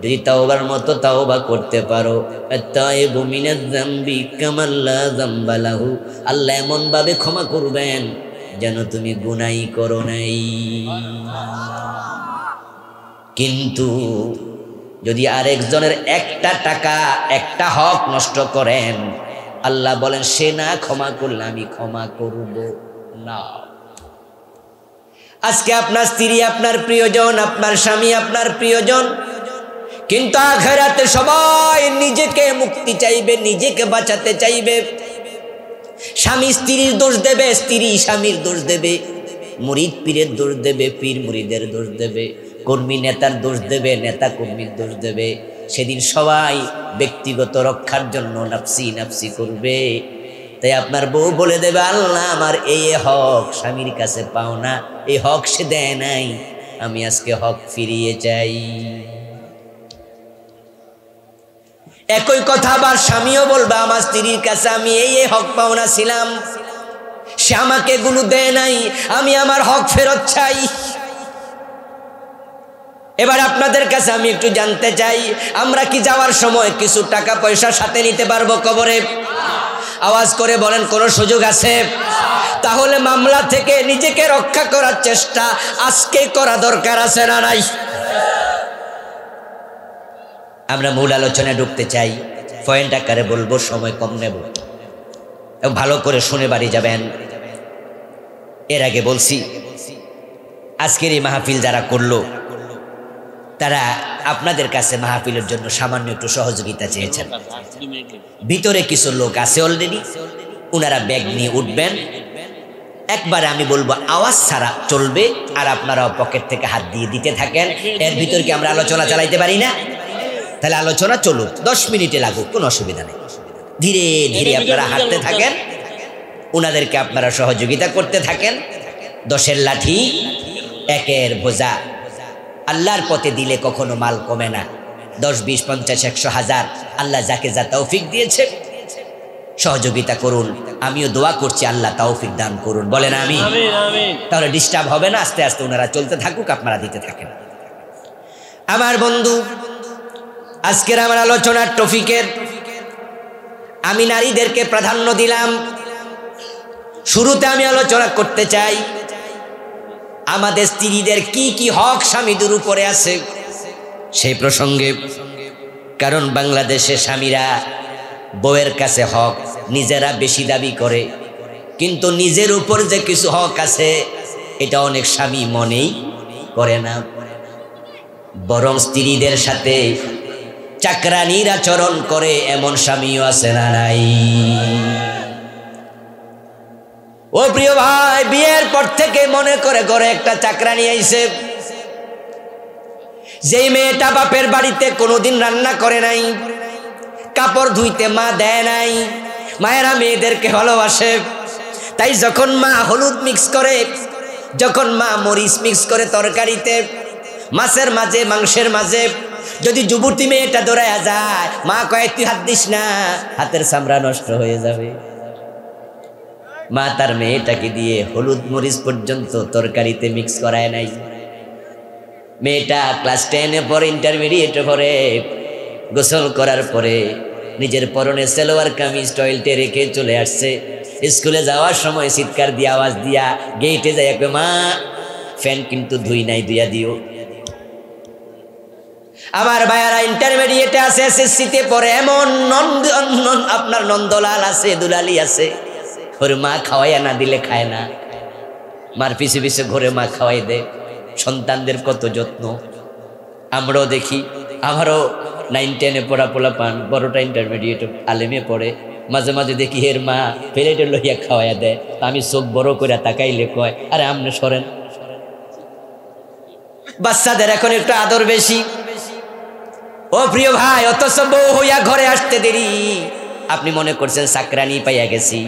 [SPEAKER 1] যদি তাওবার মতো তাওবা করতে পারো, আত-তাইবু মিনাজ যামবি কামান লা যামবা লাহু, আল্লাহ এমন ভাবে ক্ষমা করবেন যেন তুমি গুনাহই করো নাই। কিন্তু যদি আরেকজনের একটা টাকা একটা হক নষ্ট করেন, আল্লাহ বলেন সে না ক্ষমা করলে আমি ক্ষমা করব না। আজকে আপনার স্ত্রী আপনার প্রিয়জন, আপনার স্বামী আপনার প্রিয়জন, কিন্তু আখিরাতে সবাই নিজেকে মুক্তি চাইবে, নিজেকে বাঁচাতে চাইবে। স্বামী স্ত্রীর দোষ দেবে, স্ত্রী স্বামীর দোষ দেবে, মুরিদ পীরের দোষ দেবে, পীর মুরিদের দোষ দেবে, কর্মী নেতার দোষ দেবে, নেতা কর্মীর দোষ দেবে। সেদিন সবাই ব্যক্তিগত রক্ষার জন্য নাফসি নাফসি করবে। তাই আপনার বউ বলে দেবে আল্লাহ আমার এই হক স্বামীর কাছে পাও না, এই হক সে দেয় নাই, আমি আজকে হক ফিরিয়ে চাই। একই কথা আবার স্বামীও বলবে আমার স্ত্রীর কাছে আমি এই হক পাওনা ছিলাম, সে আমাকে এগুলো দেয় নাই, আমি আমার হক ফেরত চাই। এবার আপনাদের কাছে আমি একটু জানতে চাই, আমরা কি যাওয়ার সময় কিছু টাকা পয়সা সাথে নিতে পারবো কবরে? আওয়াজ করে বলেন কোন সুযোগ আছে? তাহলে মামলা থেকে নিজেকে রক্ষা করার চেষ্টা আজকে করা দরকার আছে না নাই? আমরা মূল আলোচনায় ঢুকতে চাই, পয়েন্ট আকারে বলবো, সময় কম নেব, ভালো করে শুনে বাড়ি যাবেন। এর আগে বলছি আজকের এই মাহফিল যারা করলো তারা আপনাদের কাছে মাহফিলের জন্য সামান্য একটু সহযোগিতা চেয়েছেন। ভিতরে কিছু লোক আছে অলরেডি, ওনারা ব্যাগ নিয়ে উঠবেন। একবার আমি বলবো আওয়াজ ছাড়া চলবে, আর আপনারাও পকেট থেকে হাত দিয়ে দিতে থাকেন। এর ভিতর কি আমরা আলোচনা চালাইতে পারি না? তাহলে আলোচনা চলুক, 10 মিনিটে লাগুক, কোনো অসুবিধা নেই। ধীরে ধীরে আপনারা হাঁটতে থাকেন, ওনাদেরকে আপনারা সহযোগিতা করতে থাকেন। 10-এর লাঠি 1-এর বোঝা, আল্লাহর পথে দিলে কখনো মাল কমে না। 10, 20, 50, 100, 1000 আল্লাহ যাকে যা তৌফিক দিয়েছে সহযোগিতা করুন। আমিও দোয়া করছি আল্লাহ তৌফিক দান করুন, বলেন আমিন। তাহলে ডিস্টার্ব হবে না, আস্তে আস্তে ওনারা চলতে থাকুক, আপনারা দিতে থাকেন। আমার বন্ধু, আজকের আমার আলোচনার টপিকের আমি নারীদেরকে প্রাধান্য দিলাম। শুরুতে আমি আলোচনা করতে চাই আমাদের স্ত্রীদের কি কি হক স্বামীদের উপরে আছে সেই প্রসঙ্গে। কারণ বাংলাদেশে স্বামীরা বউয়ের কাছে হক নিজেরা বেশি দাবি করে, কিন্তু নিজের উপর যে কিছু হক আছে এটা অনেক স্বামী মনেই করে না। বরং স্ত্রীদের সাথে চাকরানির আচরণ করে এমন স্বামীও আছে না নাই? ও প্রিয় ভাই, বিয়ের পর থেকে মনে করে ঘরে একটা চাকরানি আইছে, যেই মেয়েটা বাপের বাড়িতে কোনোদিন রান্না করে নাই, কাপড় ধুইতে মা দেয় নাই, মায়েরা মেয়েদেরকে ভালোবাসে, তাই যখন মা হলুদ মিক্স করে, যখন মা মরিচ মিক্স করে তরকারিতে, মাছের মাঝে মাংসের মাঝে, যদি যুবতী মেয়েটা দৌড়ায়া যায়, মা কয় তুই হাত দিস না, হাতের চামড়া নষ্ট হয়ে যাবে। মা তার মেয়েটাকে দিয়ে হলুদ মরিচ পর্যন্ত তরকারিতে মিক্স করায় নাই। মেয়েটা ক্লাস 10-এ পরে, ইন্টারমিডিয়েটে পরে, গোসল করার পরে নিজের পরনে সালোয়ার কামিজ টয়লেটে রেখে চলে আসছে। স্কুলে যাওয়ার সময় চিৎকার দিয়ে আওয়াজ দিয়া গেটে যায়, মা ফ্যান কিন্তু ধুই নাই, ধুইয়া দিও। আমার ভাইয়ারা ইন্টারমিডিয়েটে আছে, এসএসসিতে পড়ে, এমন আপনার নন্দলাল আছে, দুলালি আছে, ওর মা খাওয়াইয়া না দিলে খায় না, মার পিছে পিছে ঘরে মা খাওয়াই দেয়। সন্তানদের কত যত্ন আমরাও দেখি। আমারও 9-10-এ পড়া পোলা পান, বড়টা ইন্টারমিডিয়েট আলেমে পড়ে, মাঝে মাঝে দেখি এর মা প্লেটে লইয়া খাওয়াইয়া দেয়, আমি চোখ বড় করে তাকাইলে কয় আরে আমনে সরেন। বাচ্চাদের এখন একটু আদর বেশি। ও প্রিয় ভাই, অথচ বউ হইয়া ঘরে আসতে দেরি, আপনি মনে করছেন চাকরানি পাইয়া গেছি,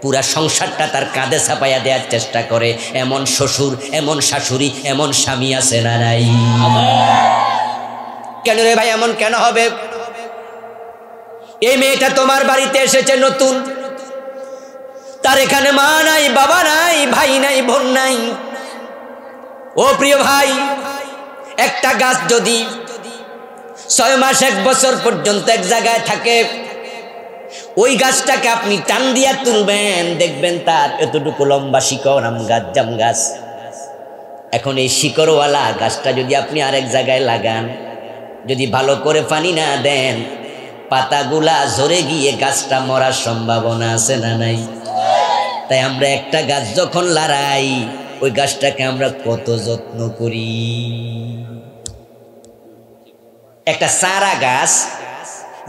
[SPEAKER 1] পুরা সংসারটা তার কাঁধে চাপাইয়া দেওয়ার চেষ্টা করে। এমন শ্বশুর, এমন শাশুড়ি, এমন স্বামী আছে না নাই? কেন রে ভাই, এমন কেন হবে? এই মেয়েটা তোমার বাড়িতে এসেছে নতুন, তার এখানে মা নাই, বাবা নাই, ভাই নাই, বোন নাই। ও প্রিয় ভাই, একটা গাছ যদি 6 মাস 1 বছর পর্যন্ত এক জায়গায় থাকে, ওই গাছটাকে আপনি টান দিয়া তুলবেন, দেখবেন তার এতটুকু লম্বা শিকড়, আম গাছ, জাম গাছ। এখন এই শিকড়ওয়ালা গাছটা যদি আপনি আরেক জায়গায় লাগান, যদি ভালো করে পানি না দেন, পাতাগুলা ঝরে গিয়ে গাছটা মরার সম্ভাবনা আছে না নাই? তাই আমরা একটা গাছ যখন লাগাই, ওই গাছটাকে আমরা কত যত্ন করি। একটা চারা গাছ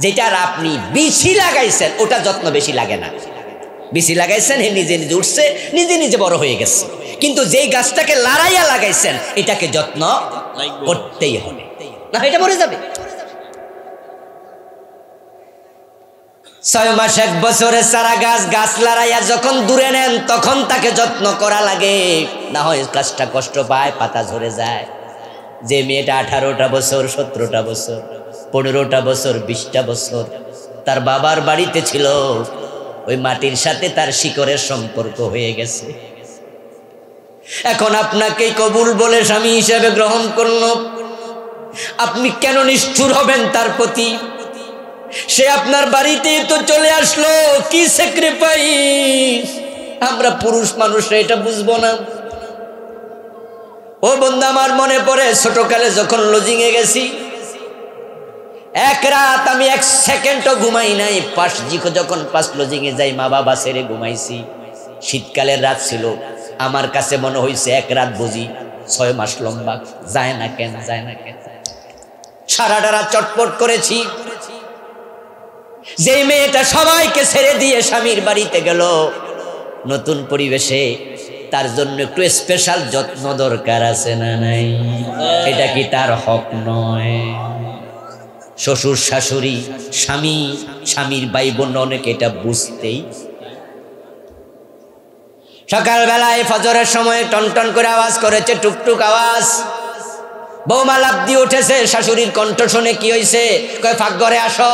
[SPEAKER 1] যেটার আপনি বিচি লাগাইছেন, ওটা যত্ন বেশি লাগে না। বিচি লাগাইছেন, হে নিজে নিজে উঠছে, নিজে নিজে বড় হয়ে গেছে। কিন্তু যেই গাছটাকে লাড়াইয়া লাগাইছেন, এটাকে যত্ন করতেই হবে, না এটা মরে যাবে। 6 মাস 1 বছরের চারা গাছ, গাছ লাড়াইয়া যখন দূরে নেন, তখন তাকে যত্ন করা লাগে, না হয় গাছটা কষ্ট পায়, পাতা ঝরে যায়। যে মেয়েটা 18টা বছর, 17টা বছর, 15টা বছর, 20টা বছর তার বাবার বাড়িতে ছিল, ওই মাটির সাথে তার শিকড়ের সম্পর্ক হয়ে গেছে। এখন আপনাকেই কবুল বলে স্বামী হিসেবে গ্রহণ করল, আপনি কেন নিষ্ঠুর হবেন তার প্রতি? সে আপনার বাড়িতে তো চলে আসলো, কি স্যাক্রিফাইস! আমরা পুরুষ মানুষরা এটা বুঝবো না। ও বন্ধু, আমার মনে পড়ে ছোটকালে যখন লজিংয়ে গেছি, এক রাত আমি 1 সেকেন্ডও ঘুমাই নাই। যখন ফার্স্ট লজিংয়ে যাই, মা বাবা ছেড়ে ঘুমাইছি। শীতকালের রাত ছিল, আমার কাছে মনে হয়েছে 1 রাত বুঝি 6 মাস লম্বা। যায় না কেন, যায় না কেন, সারাটা রাত চটপট করেছি। যে মেয়েটা সবাইকে ছেড়ে দিয়ে স্বামীর বাড়িতে গেল নতুন পরিবেশে, তার জন্য একটু স্পেশাল যত্ন দরকার আছে না নাই? এটা কি তার হক নয়? শ্বশুর শাশুড়ি, স্বামী, স্বামীর ভাই বোন অনেকে এটা বুঝতেই। সকালবেলায় ফজরের সময় টনটন করে আওয়াজ করেছে, টুকটুক আওয়াজ। বৌমা লাফ দিয়ে উঠেছে, শাশুড়ির কণ্ঠ শুনে কি হয়েছে, কয় পাকঘরে আসো।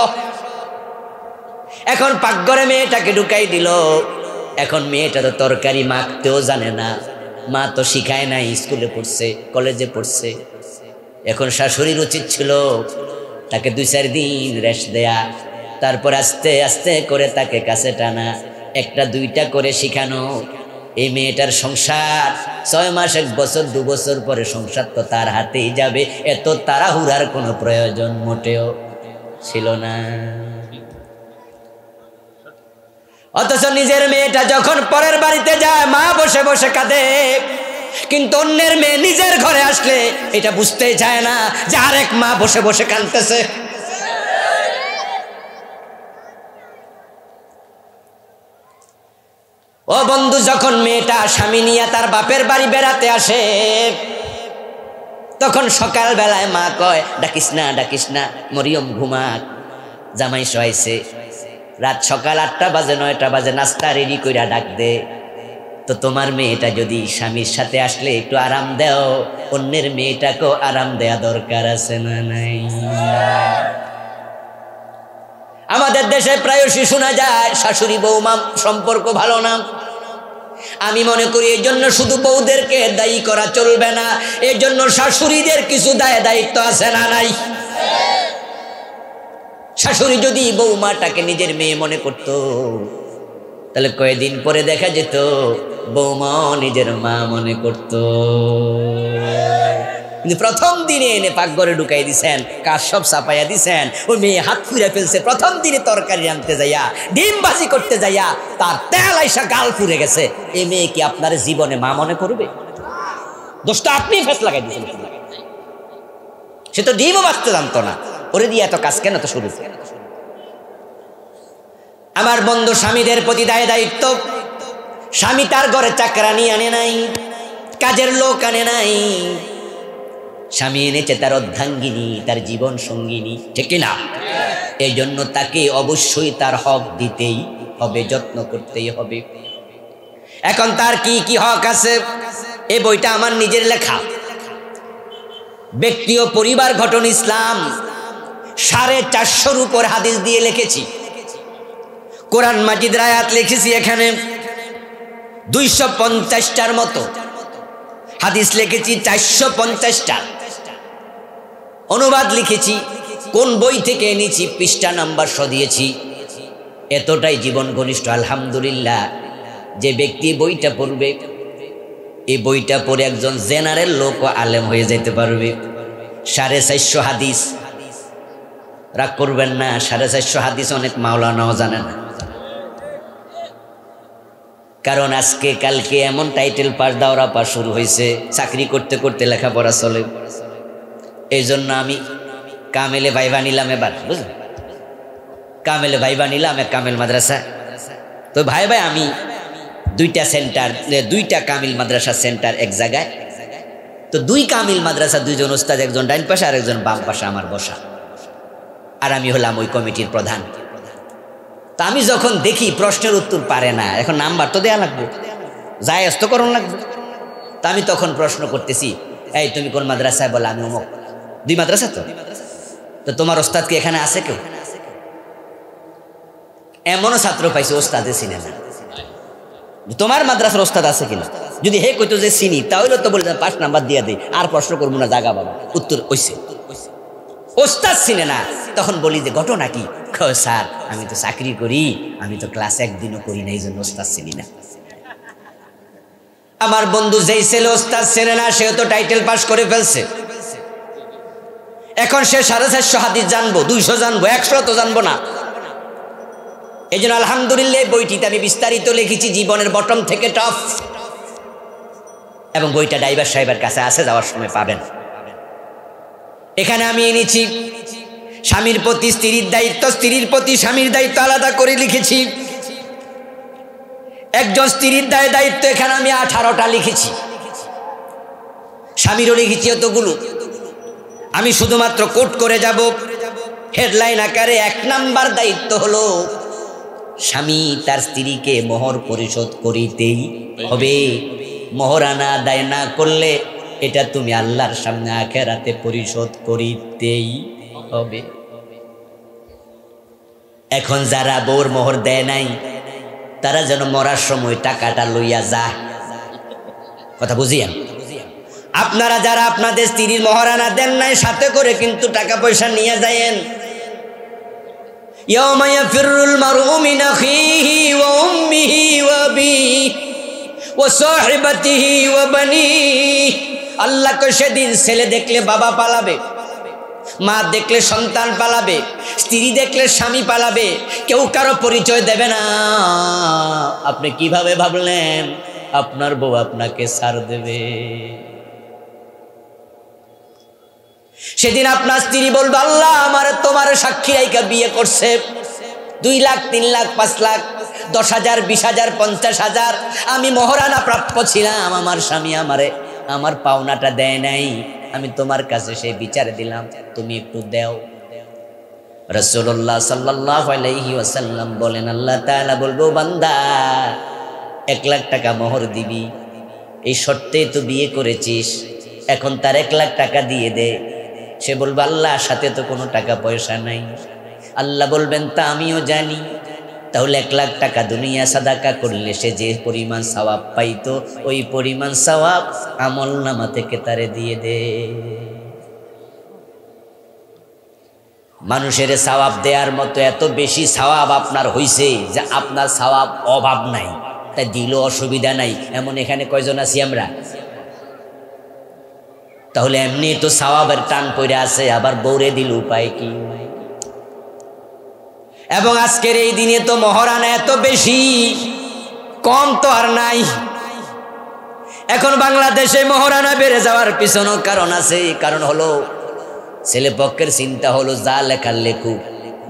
[SPEAKER 1] এখন পাকঘরে মেয়েটাকে ঢুকাই দিল। এখন মেয়েটা তো তরকারি মাখতেও জানে না, মা তো শিখায় নাই, স্কুলে পড়ছে, কলেজে পড়ছে। এখন শাশুড়ির উচিত ছিল তাকে 2-4 দিন রেস্ট দেয়া, তারপর আস্তে আস্তে করে তাকে কাছে টানা, 1টা 2টা করে শিখানো। এই মেয়েটার সংসার 6 মাস 1 বছর 2 বছর পরে সংসার তো তার হাতেই যাবে, এত তাড়াহুড়ার কোনো প্রয়োজন মোটেও ছিল না। অথচ নিজের মেয়েটা যখন পরের বাড়িতে যায়, মা বসে বসে কাঁদে, কিন্তু অন্যের মেয়ে নিজের ঘরে আসলে এটা বুঝতেই চায় না যে আরেক মা বসে বসে কাঁদতেছে। ও বন্ধু, যখন মেয়েটা স্বামী নিয়ে তার বাপের বাড়ি বেড়াতে আসে, তখন সকাল বেলায় মা কয় ডাকিস না মরিয়ম ঘুমাক, জামাই শোয়াইছে। রাত সকাল 8টা বাজে 9টা বাজে নাস্তা রেডি কইরা ডাক দে, তো তোমার মেয়েটা যদি স্বামীর সাথে আসলে একটু আরাম দাও, অন্যের মেয়েটাকেও আরাম দেয়া দরকার আছে না নাই? আমাদের দেশে প্রায়শই শোনা যায় শাশুড়ি বৌমা সম্পর্ক ভালো না। আমি মনে করি এই জন্য শুধু বউদেরকে দায়ী করা চলবে না, এই জন্য শাশুড়িদের কিছু দায়িত্ব আছে না নাই? শাশুড়ি যদি বৌমাটাকে নিজের মেয়ে মনে করত, তাহলে কয়েকদিন পরে দেখা যেত বৌমাও নিজের মা মনে করত। কিন্তু প্রথম দিনে এনে পাকঘরে ঢুকাই দিছেন, কাজ সব চাপাইয়া দিছেন, ওই মেয়ে হাত ফুরে ফেলছে। প্রথম দিনে তরকারি আনতে যাইয়া, ডিম ভাজি করতে যাইয়া তার তেল আইসা গাল পুড়ে গেছে। এই মেয়ে কি আপনার জীবনে মা মনে করবে? দোষটা আপনি ফেস লাগাই দিয়েছেন। সে তো ডিমও বাঁচতে জানতো না, ওরে দিয়ে এত কাজ কেন তো শুরু? আমার বন্ধু, স্বামীদের প্রতি দায়িত্ব। স্বামী তার ঘরে চাকরানি আনে নাই, কাজের লোক আনে নাই, স্বামী এনেছে তার অর্ধাঙ্গিনী, তার জীবন সঙ্গিনী, ঠিক না? এই জন্য তাকে অবশ্যই তার হক দিতেই হবে, যত্ন করতেই হবে। এখন তার কি কি হক আছে? এই বইটা আমার নিজের লেখা, ব্যক্তি ও পরিবার গঠন ইসলাম, 450 উপর হাদিস দিয়ে লিখেছি। কোরআন মাজিদের আয়াত লিখেছি এখানে 250টার মতো, হাদিস লিখেছি 450টা, অনুবাদ লিখেছি, কোন বই থেকে এনেছি পৃষ্ঠা নাম্বার দিয়েছি। এতটাই জীবন ঘনিষ্ঠ আলহামদুলিল্লাহ। যে ব্যক্তি বইটা পড়বে, এই বইটা পড়ে একজন জেনারেল লোক ও আলেম হয়ে যেতে পারবে। 450 হাদিস, রাগ করবেন না, 450 হাদিস অনেক মাওলানাও জানে না। কারণ আজকে কালকে এমন টাইটেল পাস, দাওরা পাস শুরু হয়েছে, চাকরি করতে করতে লেখাপড়া চলে। এই জন্য আমি কামেলে ভাইবা নিলাম এবার, বুঝলেন? কামেলে ভাইবা নিলাম এক কামেল মাদ্রাসা। তো ভাই আমি 2টা সেন্টার, 2টা কামিল মাদ্রাসা সেন্টার এক জায়গায়। তো 2 কামিল মাদ্রাসা, 2জন ওস্তাদ, একজন ডাইন পাশে আর একজন বাম পাশে আমার বসা, আর আমি হলাম ওই কমিটির প্রধান। তা আমি যখন দেখি প্রশ্নের উত্তর পারে না, এখন নাম্বার তো দেয়া লাগবে, জায়েজ তো করণ লাগবে। তা আমি তখন প্রশ্ন করতেছি, এই তুমি কোন মাদ্রাসায়? বলে আমি অমুক। 2 মাদ্রাসা তো তোমার ওস্তাদ কি এখানে আছে কেউ? এমনও ছাত্র পাইছে ওস্তাদে চিনে না। তোমার মাদ্রাসার ওস্তাদ আছে কিনা? যদি হে কইতো যে চিনি, তাহলে তো বলে 5 নাম্বার দিয়ে দেয়, আর প্রশ্ন করবো না, জাগা বাবা, উত্তর হইছে। ওস্তাদ চিনে না, তখন বলি যে ঘটনা কি? স্যার আমি তো চাকরি করি, আমি তো ক্লাস একদিনও করি না, এই জন্য ওস্তাদ চিনি না। আমার বন্ধু যেই ছেলে ওস্তাদ চেনে না, সেও তো টাইটেল পাস করে ফেলছে। এখন সে 450 হাদিস জানবো, 200 জানবো, 100 তো জানবো না। এই জন্য আলহামদুলিল্লাহ বইটিতে আমি বিস্তারিত লিখেছি, জীবনের বটম থেকে টপ। এবং বইটা ড্রাইভার সাহেবের কাছে আছে, যাওয়ার সময় পাবেন। এখানে আমি এনেছি স্বামীর প্রতি স্ত্রীর দায়িত্ব, স্ত্রীর প্রতি স্বামীর দায়িত্ব আলাদা করে লিখেছি। একজন স্ত্রীর দায়িত্ব এখানে আমি 18টা লিখেছি, স্বামীরও লিখেছি এতগুলো। আমি শুধুমাত্র কোট করে যাব হেডলাইন আকারে। 1 নাম্বার দায়িত্ব হলো স্বামী তার স্ত্রীকে মোহর পরিশোধ করিতেই হবে। মোহরানা আদায় না করলে এটা তুমি আল্লাহর সামনে আখিরাতে পরিশোধ করিতেই হবে। এখন যারা বউর মোহর দেয় নাই, তারা যেন মরার সময় টাকাটা লইয়া যায়। কথা বুঝিয়েন? আপনারা যারা আপনাদের স্ত্রীর মোহরানা দেন নাই, সাথে করে কিন্তু টাকা পয়সা নিয়ে যায়েন। ইয়াউমা ইয়াফিরুল মারউ মিন আখিহি ওয়া উম্মিহি ওয়া আবিহি ওয়া সাহিবাতিহি ওয়া বানিহি। আল্লাহ কো সেদিন ছেলে দেখলে বাবা পালাবে, মা দেখলে সন্তান পালাবে, স্ত্রী দেখলে স্বামী পালাবে, কেউ কারো পরিচয় দেবে না। আপনি কিভাবে ভাবলেন আপনার বউ আপনাকে ছাড় দেবে? সেদিন আপনার স্ত্রী বলবে, আল্লাহ আমার তোমার সাক্ষী রাইখা বিয়ে করছে, 2 লাখ 3 লাখ 5 লাখ 10,000 20,000 50,000 আমি মোহরানা প্রাপ্য ছিলাম, আমার স্বামী আমারে আমার পাওনাটা দেয় নাই। আমি তোমার কাছে সেই বিচার দিলাম, তুমি একটু দাও। রাসূলুল্লাহ সাল্লাল্লাহু আলাইহি ওয়াসাল্লাম বলেন, আল্লাহ তাআলা বলবো, বান্দা 1 লাখ টাকা মোহর দিবি, এই শর্তে তো বিয়ে করেছিস, এখন তার 1 লাখ টাকা দিয়ে দে। সে বলবে, আল্লাহ সাথে তো কোনো টাকা পয়সা নাই। আল্লাহ বলবেন, তা আমিও জানি, তাহলে 1 লাখ টাকা দুনিয়া সাদাকা করলে সে যে পরিমাণ সওয়াব পাইতো, ওই পরিমাণ সওয়াব আমলনামা থেকে তারে দিয়ে দে। মানুষের সওয়াব দেওয়ার মতো এত বেশি সওয়াব আপনার হইছে যে আপনার সওয়াব অভাব নাই, তাই দিল অসুবিধা নাই। এমন এখানে কয়জন আছি আমরা? তাহলে এমনি তো সওয়াবের টান পড়ে আছে, আবার বৌরে দিল উপায় কি? এবং আজকের এই দিনে তো মহারানা এত বেশি, কম তো আর নাই। এখন বাংলাদেশে মহারানা বেড়ে যাওয়ার পিছনেও কারণ আছে। কারণ হলো ছেলে পক্ষের চিন্তা হলো যা লেখার লেখুক,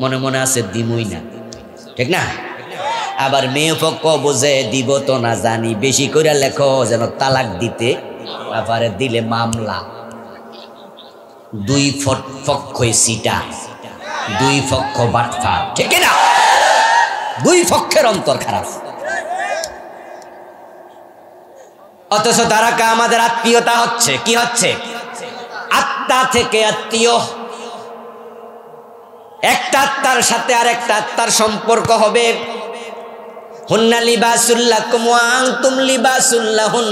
[SPEAKER 1] মনে মনে আছে দিমই না, ঠিক না? আবার মেয়ে পক্ষ বোঝে দিব তো না জানি, বেশি করে লেখো যেন তালাক দিতে আবার দিলে মামলা। 2 পক্ষই সিটা, 2 পক্ষ বাটফা, ঠিক না? 2 পক্ষের অন্তর খারাপ। অথচ তারা আমাদের আত্মীয়তা হচ্ছে, কি হচ্ছে? আত্মা থেকে আত্মীয়। একটা আত্মার সাথে আর একটা আত্মার সম্পর্ক হবে। হুন্না লিবাসুল লাকুম ওয়া আনতুম লিবাসুল লাহুন।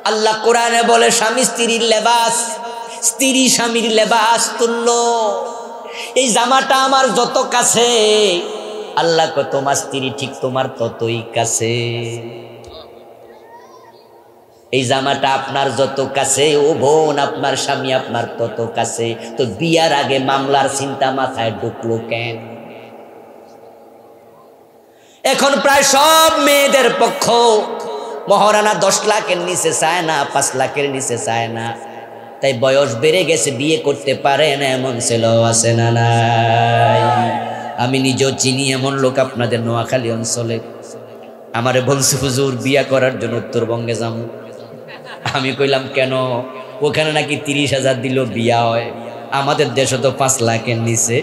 [SPEAKER 1] আল্লাহ কোরআনে বলে, স্বামী স্ত্রীর লেবাস, স্ত্রী স্বামীর লেবাস তুল্য। এই জামাটা আমার যত কাছে, আল্লাহ কয় তোমার স্ত্রী ঠিক তোমার ততই কাছে। এই জামাটা আপনার যত কাছে, ও বোন আপনার স্বামী আপনার তত কাছে। তো বিয়ার আগে মামলার চিন্তা মাথায় ঢুকলো কেন? এখন প্রায় সব মেয়েদের পক্ষ মহারানা 10 লাখের নিচে চায় না, 5 লাখের নিচে চায় না। তাই বয়স বেড়ে গেছে, বিয়ে করতে পারে না এমন ছেলেও আছে না নাই? আমি নিজেও চিনি এমন লোক আপনাদের নোয়াখালী অঞ্চলে। আমারে বলছে, হুজুর বিয়া করার জন্য উত্তরবঙ্গে যাবো। আমি কইলাম কেন? ওখানে নাকি 30,000 দিল বিয়া হয়, আমাদের দেশে তো 5 লাখের নিচে।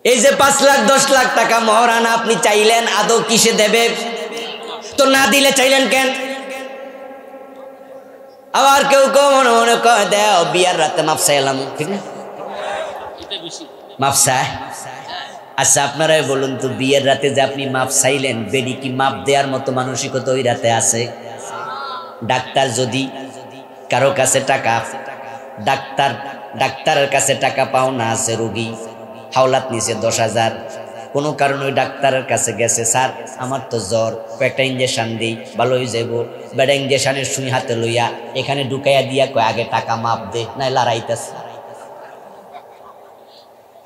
[SPEAKER 1] এই যে 5 লাখ 10 লাখ টাকা মহারানা আপনি চাইলেন, আদৌ কিসে দেবে? তো না দিলে চাইলেন কেন? আবার কেউ কেউ মনে মনে কয়, দেও বিয়ার রাতে মাপ চাইলাম, ঠিক না? মাপ চায়। আচ্ছা আপনারাই বলুন তো, বিয়ের রাতে যে আপনি মাপ চাইলেন, বেডি কি মাপ দেওয়ার মতো মানসিকতা ওই রাতে আছে? ডাক্তার যদি কারো কাছে টাকা, ডাক্তারের কাছে টাকা পাওনা আছে, রোগী হাওলাত নিছে 10,000, কোনো কারণে ওই ডাক্তারের কাছে গেছে, স্যার আমার তো জ্বর, কয়েকটা ইঞ্জেকশন দিই ভালো হয়ে যাব। বেটা ইঞ্জেকশনের সুই হাতে লইয়া এখানে ঢুকাইয়া দিয়া কয় আগে টাকা মাপ দে, নাই লড়াইতেছে।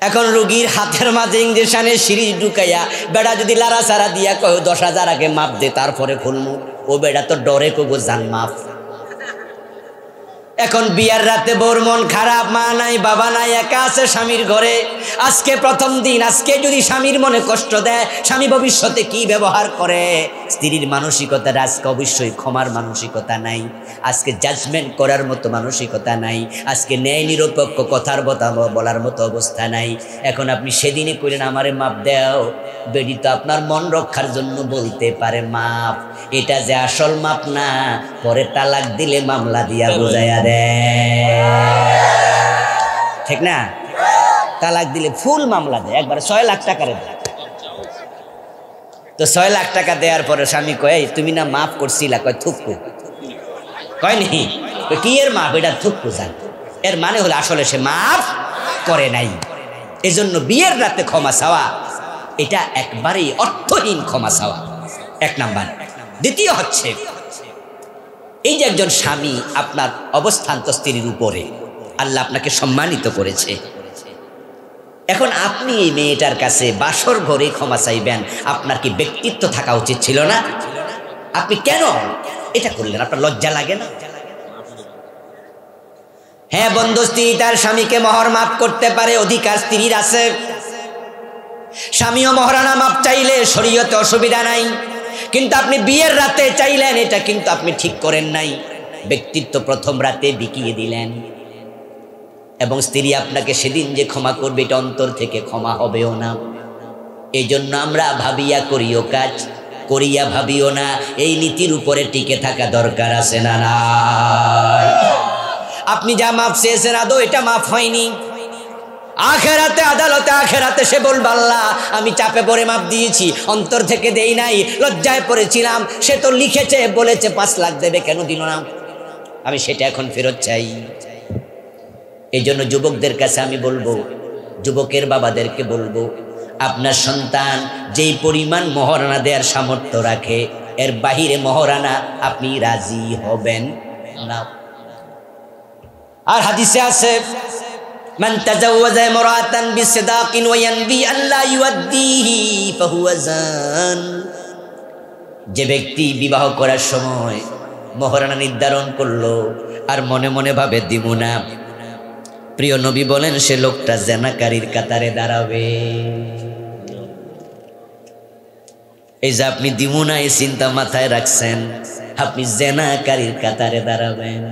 [SPEAKER 1] এখন রুগীর হাতের মাঝে ইঞ্জেকশনের সিরিজ ঢুকাইয়া বেড়া যদি লাড়া চারা দিয়া কয় 10,000 আগে মাপ দে তারপরে খুলমু, ও বেড়া তো ডরে কব জান মাপ। এখন বিয়ার রাতে বোর মন খারাপ, মা নাই বাবা নাই, একা আছে স্বামীর ঘরে। আজকে প্রথম দিন, আজকে যদি স্বামীর মনে কষ্ট দেয়, স্বামী ভবিষ্যতে কি ব্যবহার করে? স্ত্রীর মানসিকতা আজকে অবশ্যই ক্ষমার মানসিকতা নাই, আজকে জাজমেন্ট করার মতো মানসিকতা নাই, আজকে ন্যায় নিরপেক্ষ কথার বলার মতো অবস্থা নাই। এখন আপনি সেদিনে কইলেন আমারে মাপ দাও, বেডি তো আপনার মন রক্ষার জন্য বলতে পারে মাপ, এটা যে আসল মাপ না, পরে তালাক দিলে মামলা দিয়া বুঝাইয়া দেয়, ঠিক না? তালাক দিলে ফুল মামলা দেয়, একবার 6 লাখ টাকার দেয়। তো 6 লাখ টাকা দেওয়ার পরে স্বামী কয়, তুমি না মাফ করছিলা? কয় থুকু, কয় নি কি এর মাপ? এটা থুকু জান, এর মানে হলো আসলে সে মাফ করে নাই। এজন্য বিয়ের রাতে ক্ষমা চাওয়া এটা একবারেই অর্থহীন ক্ষমা চাওয়া, 1 নাম্বার। দ্বিতীয় হচ্ছে, এই যে একজন স্বামী, আপনার অবস্থান তো স্ত্রীর উপরে, আল্লাহ আপনাকে সম্মানিত করেছে। এখন আপনি এই মেয়েটার কাছে বাসর ঘরে ক্ষমা চাইবেন, আপনার কি ব্যক্তিত্ব থাকা উচিত ছিল না? আপনি কেন এটা করলেন? আপনার লজ্জা লাগে না? হ্যাঁ বন্ধু, স্ত্রী তার স্বামীকে মোহর মাফ করতে পারে, অধিকার স্ত্রীর আছে। স্বামীও মহারানা মাপ চাইলে শরীয়তে অসুবিধা নাই। কিন্তু আপনি বিয়ের রাতে চাইলেন, এটা কিন্তু আপনি ঠিক করেন নাই। ব্যক্তিত্ব প্রথম রাতে বিকিয়ে দিলেন, এবং স্ত্রী আপনাকে সেদিন যে ক্ষমা করবে এটা অন্তর থেকে ক্ষমা হবেও না। এই জন্য আমরা ভাবিয়া করিও কাজ, করিয়া ভাবিও না, এই নীতির উপরে টিকে থাকা দরকার আছে না না? আপনি যা মাফ চেয়েছেন আদৌ এটা মাফ হয়নি। আখেরাতে আদালতে আখেরাতে সে বলবে আল্লাহ আমি চাপে পড়ে মাপ দিয়েছি, অন্তর থেকে দেই নাই, লজ্জায় পড়েছিলাম। সে তো লিখেছে বলেছে 5 লাখ দেবে, কেন দিল না? আমি সেটা এখন ফেরত চাই। এই জন্য যুবকদের কাছে আমি বলবো, যুবকের বাবাদেরকে বলবো, আপনার সন্তান যেই পরিমাণ মহারানা দেওয়ার সামর্থ্য রাখে এর বাহিরে মহারানা আপনি রাজি হবেন না। আর হাদিসে আছে মান তাজাওয়াজা ইমরাতান বিসিদাকিন ওয়া ইয়ানবি আল্লা ইউদ্দিহি ফাহুয়া জান। যে ব্যক্তি বিবাহ করার সময় মহারানা নির্ধারণ করলো আর মনে মনে ভাবে দিব না, প্রিয় নবী বলেন সে লোকটা জেনাকারীর কাতারে দাঁড়াবে। এই যে আপনি দিব না এই চিন্তা মাথায় রাখছেন, আপনি জেনাকারীর কাতারে দাঁড়াবেন।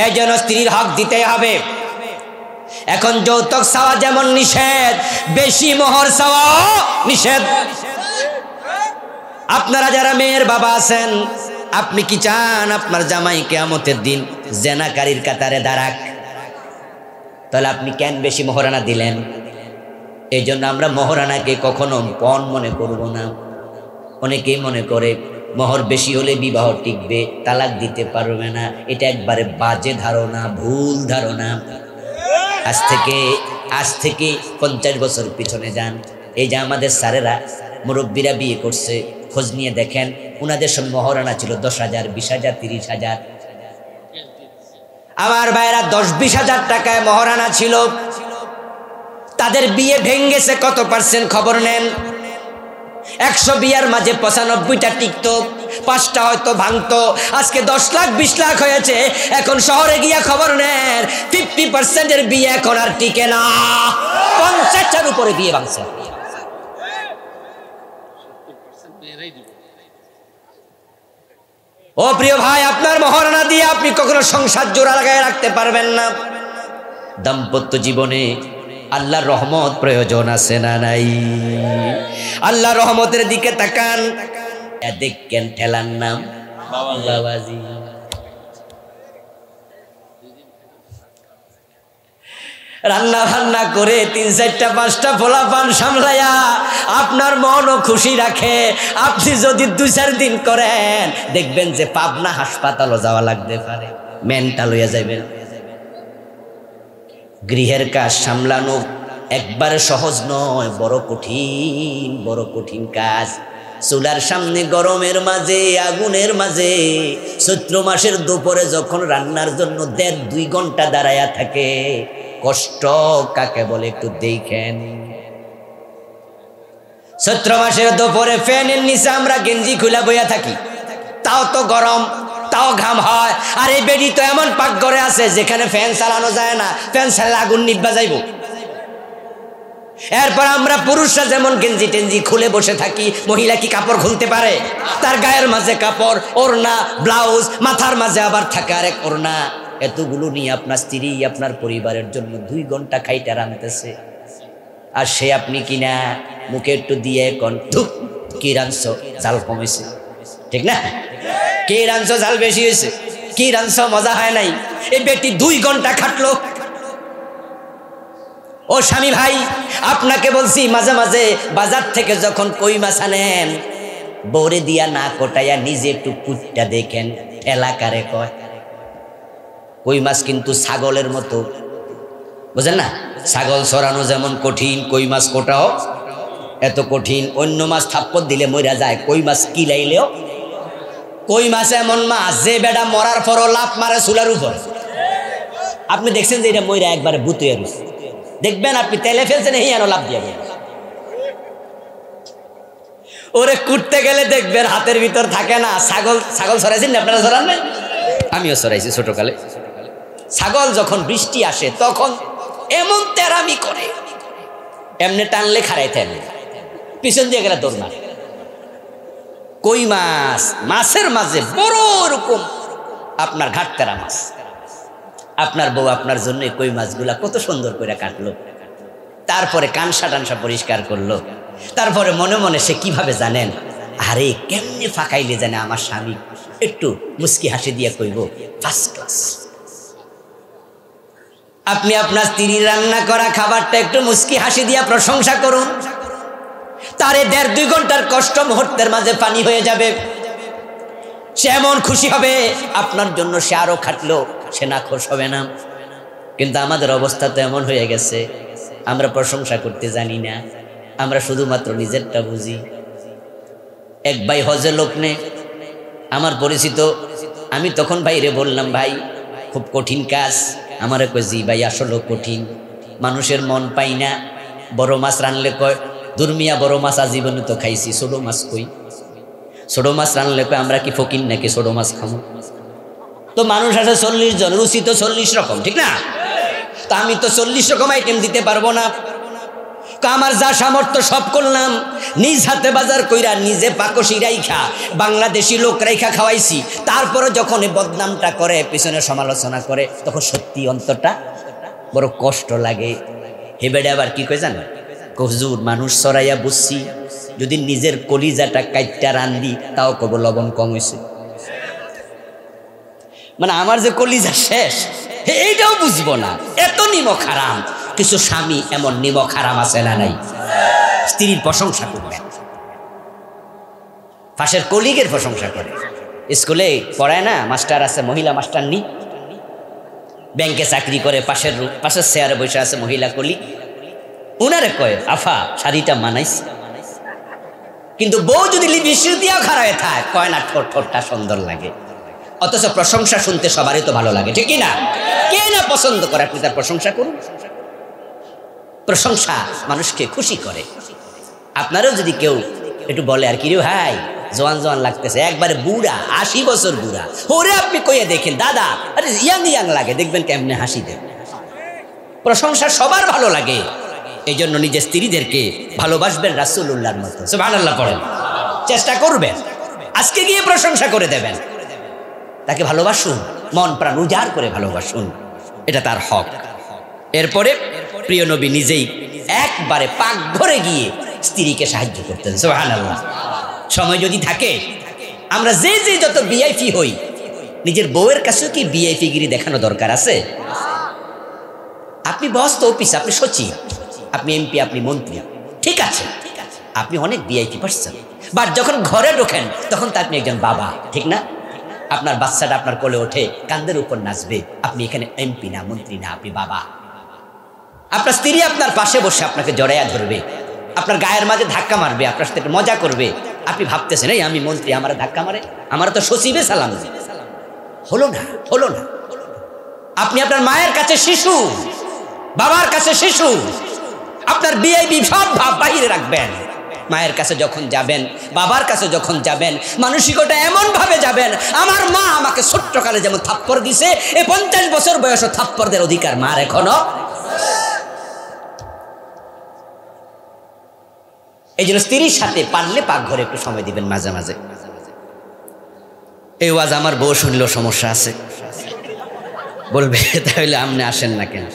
[SPEAKER 1] এই জন্য স্ত্রীর হক দিতে হবে। এখন যৌতুক চাওয়া যেমন নিষেধ, বেশি মোহর চাওয়া নিষেধ। আপনারা যারা মেয়ের বাবা আছেন, আপনি কি চান আপনার জামাই কিয়ামতের দিন জেনাকারীর কাতারে দাঁড়াক? তাহলে আপনি কেন বেশি মহারানা দিলেন? এই জন্য আমরা মহারানাকে কখনো পণ মনে করব না। অনেকেই মনে করে মোহর বেশি হলে বিবাহ টিকবে, তালাক দিতে পারবে না। এটা একবারে বাজে ধারণা, ভুল ধারণা। আজ থেকে 50 বছর পিছনে যান। এই যে আমাদের স্যারেরা মুরব্বীরা বিয়ে করছে, খোঁজ নিয়ে দেখেন উনাদের সব মহারানা ছিল 10,000, 20,000, 30,000। আমার ভাইরা 10-20 হাজার টাকায় মহারানা ছিল। তাদের বিয়ে ভেঙ্গেছে কত পার্সেন্ট খবর নেন? 100 বিয়ার মাঝে 95টা টিকতো, 5টা হয়তো ভাঙতো। আজকে 10 লাখ 20 লাখ হয়েছে। এখন শহরে গিয়া খবর নেন 50% বিয়ে এখন আর টিকে না, 50টার উপরে বিয়ে ভাঙছে। ও প্রিয় ভাই, আপনার মহারানা দিয়ে আপনি কখনো সংসার জোড়া লাগায় রাখতে পারবেন না। দাম্পত্য জীবনে আল্লাহর রহমত প্রয়োজন আছে না নাই? আল্লাহর রহমতের দিকে তাকান, দেখেন ঠেলার নাম বাবাজি। রান্না বান্না করে 3-4টা 5টা পোলাপান সামলায়া আপনার মনও খুশি রাখে। আপনি যদি 2-4 দিন করেন দেখবেন যে পাবনা হাসপাতালও যাওয়া লাগতে পারে, মেন্টাল হইয়া যাবেন। গৃহের কাজ সামলানো একবারে সহজ নয়, বড় কঠিন কাজ। চুলার সামনে গরমের মাঝে, আগুনের মাঝে, চৈত্র মাসের দুপুরে যখন রান্নার জন্য 1.5-2 ঘন্টা দাঁড়ায়া থাকে, কষ্ট কাকে বলে একটু দেখেন। চৈত্র মাসের দুপুরে ফ্যানের নিচে আমরা গেঞ্জি খুলে বইয়া থাকি, তাও তো গরম, তাও ঘাম হয়। আর এই বেডি তো এমন পাকঘরে আছে যেখানে ফ্যান চালানো যায় না, ফ্যান চালালে আগুন নিভা যাইব। এরপর আমরা পুরুষরা যেমন গেঞ্জি টেঞ্জি খুলে বসে থাকি, মহিলা কি কাপড় খুলতে পারে? তার গায়ের মাঝে কাপড়, ওড়না, ব্লাউজ, মাথার মাঝে আবার থাকে আরেক ওড়না। এতগুলো নিয়ে আপনার স্ত্রী আপনার পরিবারের জন্য 2 ঘন্টা খাইটা রাঁধতেছে, আর সে আপনি কিনা মুখে একটু দিয়ে কোন ধুপ কি রাঁধছ, জাল কমেছে, ঠিক না? কি রাঁধছ, জাল বেশি হয়েছে, কি রাঁধছ, মজা হয় নাই। এই বেটি 2 ঘন্টা খাটলো। ও স্বামী ভাই, আপনাকে বলছি মাঝে মাঝে বাজার থেকে যখন কই মাছ আনেন, বৌরে দিয়া না কোটাইয়া নিজে একটু কুটটা দেখেন। এলাকারে কয় কই মাছ কিন্তু ছাগলের মতো, বুঝেন না? ছাগল সরানো যেমন কঠিন, কই মাছ কোটাও এত কঠিন। অন্য মাছ থাপ্পড় দিলে মইরা যায়, কই মাছ কিলাইলেও। কই মাছ এমন মাছ যে বেটা মরার পরও লাফ মারে চুলার উপর। আপনি দেখছেন যে এটা মইরা একবারে বুতুয়ে রয়েছে, দেখবেন আপনি তেলে ফেলছেন, এই আনো লাভ দিয়ে ওরে কুটতে গেলে দেখবেন হাতের ভিতর থাকে না। ছাগল সরাইছেন না আপনারা? সরান নাই? আমিও সরাইছি ছোটকালে। ছাগল যখন বৃষ্টি আসে তখন এমন তেরামি করে, এমনি টানলে খাড়াইতে, এমনি পিছন দিয়ে গেলে দৌড় মারে। কই মাছ, মাছের মাঝে বড় রকম আপনার ঘাটতেরা মাছ। আপনার বউ আপনার জন্য কই মাছগুলা কত সুন্দর করে কাটলো, তারপরে কানসা টানসা পরিষ্কার করলো, তারপরে মনে মনে সে কিভাবে জানেন, আরে কেমনে ফাঁকাইলে জানে আমার স্বামী একটু মুস্কি হাসি দিয়ে কইব ফার্স্ট ক্লাস। আপনি আপনার স্ত্রীর রান্না করা খাবারটা একটু মুস্কি হাসি দিয়া প্রশংসা করুন, তারে 1.5-2 ঘন্টার কষ্ট মুহূর্তের মাঝে পানি হয়ে যাবে। সে এমন খুশি হবে আপনার জন্য, সে আরো খাটলো, সে না খুশ হবে না। কিন্তু আমাদের অবস্থা তো এমন হয়ে গেছে, আমরা প্রশংসা করতে জানি না, আমরা শুধুমাত্র নিজেরটা বুঝি। এক ভাই হজে লোক নে, আমার পরিচিত, আমি তখন ভাইরে বললাম, ভাই খুব কঠিন কাজ। আমারে কই জি ভাই আসলে কঠিন, মানুষের মন পাই না। বড় মাছ রানলে কয় দুর্মিয়া বড় মাছ আজীবনে তো খাইছি, ছোট মাছ কই? ছোট মাছ রানলে কয় আমরা কি ফকির নাকি ছোট মাছ খামো? তো মানুষ আছে 40 জন, রুচি তো 40 রকম, ঠিক না? তা আমি তো 40 রকম আইটেম দিতে পারবো না। আমার যা সামর্থ্য সব করলাম, নিজ হাতে বাজার কইরা নিজে পাকশি রাইখা বাংলাদেশি লোক রাইখা খাওয়াইছি। তারপরে যখন এই বদনামটা করে, পিছনে সমালোচনা করে, তখন সত্যি অন্তরটা বড় কষ্ট লাগে। হেবেডে আবার কি কই জানো, হুজুর মানুষ সরাইয়া বুঝছি, যদি নিজের কলিজাটা কাইটটা রান্দি তাও কব লবণ কম হয়েছে। মানে আমার যে কলিজা শেষ, এইটাও বুঝবো না, এত নিমক হারাম। কিছু স্বামী এমন নিমক হারাম আছে না নাই? স্ত্রীর প্রশংসা করবেন, পাশের কলিগের প্রশংসা করে। স্কুলে পড়ায় না, মাস্টার আছে, মহিলা মাস্টার নি, ব্যাংকে চাকরি করে, পাশের চেয়ারে বসে আছে মহিলা কলিগ, উনারে কয় আফা শাড়িটা মানাইছে। কিন্তু বউ যদি লিপস্টিক দিয়েও খারাপ থাকে, কয় না ঠোঁটটা সুন্দর লাগে। অথচ প্রশংসা শুনতে সবারই তো ভালো লাগে, ঠিক না? কে না পছন্দ করে? আপনি তার প্রশংসা করুন। প্রশংসা মানুষকে খুশি করে। আপনারও যদি কেউ একটু বলে আর কি রে ভাই জোয়ান জোয়ান লাগতেছে, একবারে বুড়া 80 বছর বুড়া, ওরে আপনি কইয়া দেখেন দাদা আরে ইয়াং ইয়াং লাগে, দেখবেন কেমনে হাসি দেন। প্রশংসা সবার ভালো লাগে। এই জন্য নিজের স্ত্রীদেরকে ভালোবাসবেন রাসূলুল্লাহর মতো। সুবহানাল্লাহ পড়েন, চেষ্টা করবেন, আজকে গিয়ে প্রশংসা করে দেবেন। তাকে ভালোবাসুন, মন প্রাণ উজাড় করে ভালোবাসুন, এটা তার হক। এরপরে প্রিয় নবী নিজেই একবারে পাকঘরে গিয়ে স্ত্রীকে সাহায্য করতেন। সুবহানাল্লাহ। সময় যদি থাকে, আমরা যে যে যত ভিআইপি হই, নিজের বউয়ের কাছেও কি ভিআইপি গিরি দেখানো দরকার আছে? আপনি বস তো অফিস, আপনি সচিব, আপনি এমপি, আপনি মন্ত্রী, ঠিক আছে, আপনি অনেক ভিআইপি পারছেন, বাট যখন ঘরে ঢোকেন তখন তো আপনি একজন বাবা, ঠিক না? আপনার বাচ্চাটা আপনার কোলে ওঠে, কাঁধের উপর নাচবে, আপনি এখানে এমপি না, মন্ত্রী না, আপনি বাবা। আপনার স্ত্রী আপনার পাশে বসে আপনাকে জড়াইয়া ধরবে, আপনার গায়ের মাঝে ধাক্কা মারবে, আপনার সাথে মজা করবে। আপনি ভাবতেছেন এই আমি মন্ত্রী, আমার ধাক্কা মারে, আমার তো সচিবে সালাম দেবে। হলো না, হলো না। আপনি আপনার মায়ের কাছে শিশু, বাবার কাছে শিশু, আপনার বিআইবি সব ভাব বাহিরে রাখবেন। মায়ের কাছে যখন যাবেন, বাবার কাছে যখন যাবেন, মানসিকতা এমন ভাবে যাবেন, আমার মা আমাকে ছোট্টকালে যেমন থাপ্পড় দিছে, এই 50 বছর বয়সে থাপ্পড়দের অধিকার মার এখনো। এই জন্য স্ত্রীর সাথে পারলে পাকঘরে একটু সময় দিবেন মাঝে মাঝে। এই ওয়াজ আমার বউ শুনলেও সমস্যা আছে, বলবে তাহলে আপনি আসেন না কেন?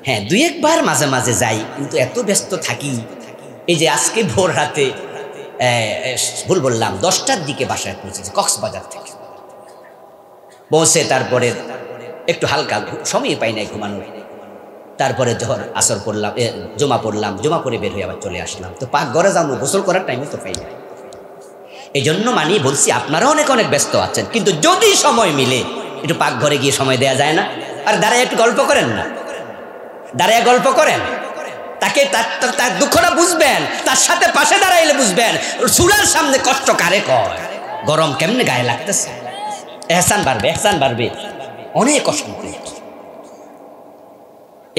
[SPEAKER 1] হ্যাঁ, 2-1 বার মাঝে মাঝে যাই, কিন্তু এত ব্যস্ত থাকি। এই যে আজকে ভোর রাতে ভুল বললাম, 10টার দিকে বাসায় পৌঁছেছি কক্সবাজার থেকে। পৌঁছে তারপরে একটু হালকা সময় পাই নাই ঘুমানোর। তারপরে জোহর আসর পড়লাম, জমা পড়লাম, জমা করে বের হয়ে আবার চলে আসলাম। তো পাকঘরে যাবো, গোসল করার টাইমও তো পাই না। এই জন্য বলছি আপনারা অনেক অনেক ব্যস্ত আছেন, কিন্তু যদি সময় মিলে একটু পাকঘরে গিয়ে সময় দেওয়া যায় না? আর দাঁড়ায় একটু গল্প করেন না, দাঁড়ায় গল্প করেন, তাকে তার দুঃখটা বুঝবেন, তার সাথে পাশে দাঁড়াইলে বুঝবেন চুলার সামনে কষ্ট কারে কয়, গরম কেমনে গায়ে লাগতেছে। এহসান বাড়বে, এহসান বাড়বে, অনেক অশান্তি।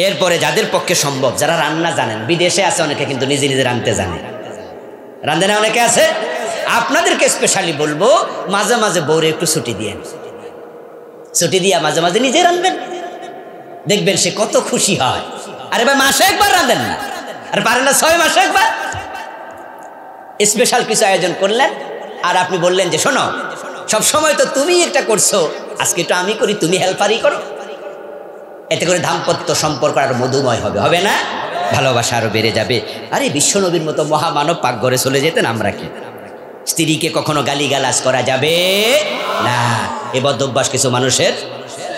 [SPEAKER 1] এরপরে যাদের পক্ষে সম্ভব, যারা রান্না জানেন, বিদেশে আছে অনেকে কিন্তু নিজে নিজে রাঁধতে জানে, রাঁধে না অনেকে আছে, আপনাদেরকে স্পেশালি বলবো মাঝে মাঝে বউরে একটু ছুটি দিয়েন, ছুটি দিয়া মাঝে মাঝে নিজে রাঁধবেন, দেখবেন সে কত খুশি হয়। আরে ভাই মাসে একবার রাঁধেন না, আর পারেন না 6 মাসে একবার। স্পেশাল কিছু আয়োজন করলেন, আর আপনি বললেন যে শোনো, সব সময় তো তুমি একটা করছো, আজকে তো আমি করি, তুমি হেল্পারই করো। এতে করে দাম্পত্য সম্পর্ক আরো মধুময় হবে, হবে না? ভালোবাসা আরো বেড়ে যাবে। আরে বিশ্বনবীর মতো মহামানব পাকঘরে চলে যেতেন, আমরা কি? স্ত্রীকে কখনো গালিগালাজ করা যাবে না। এ বদভ্যাস কিছু মানুষের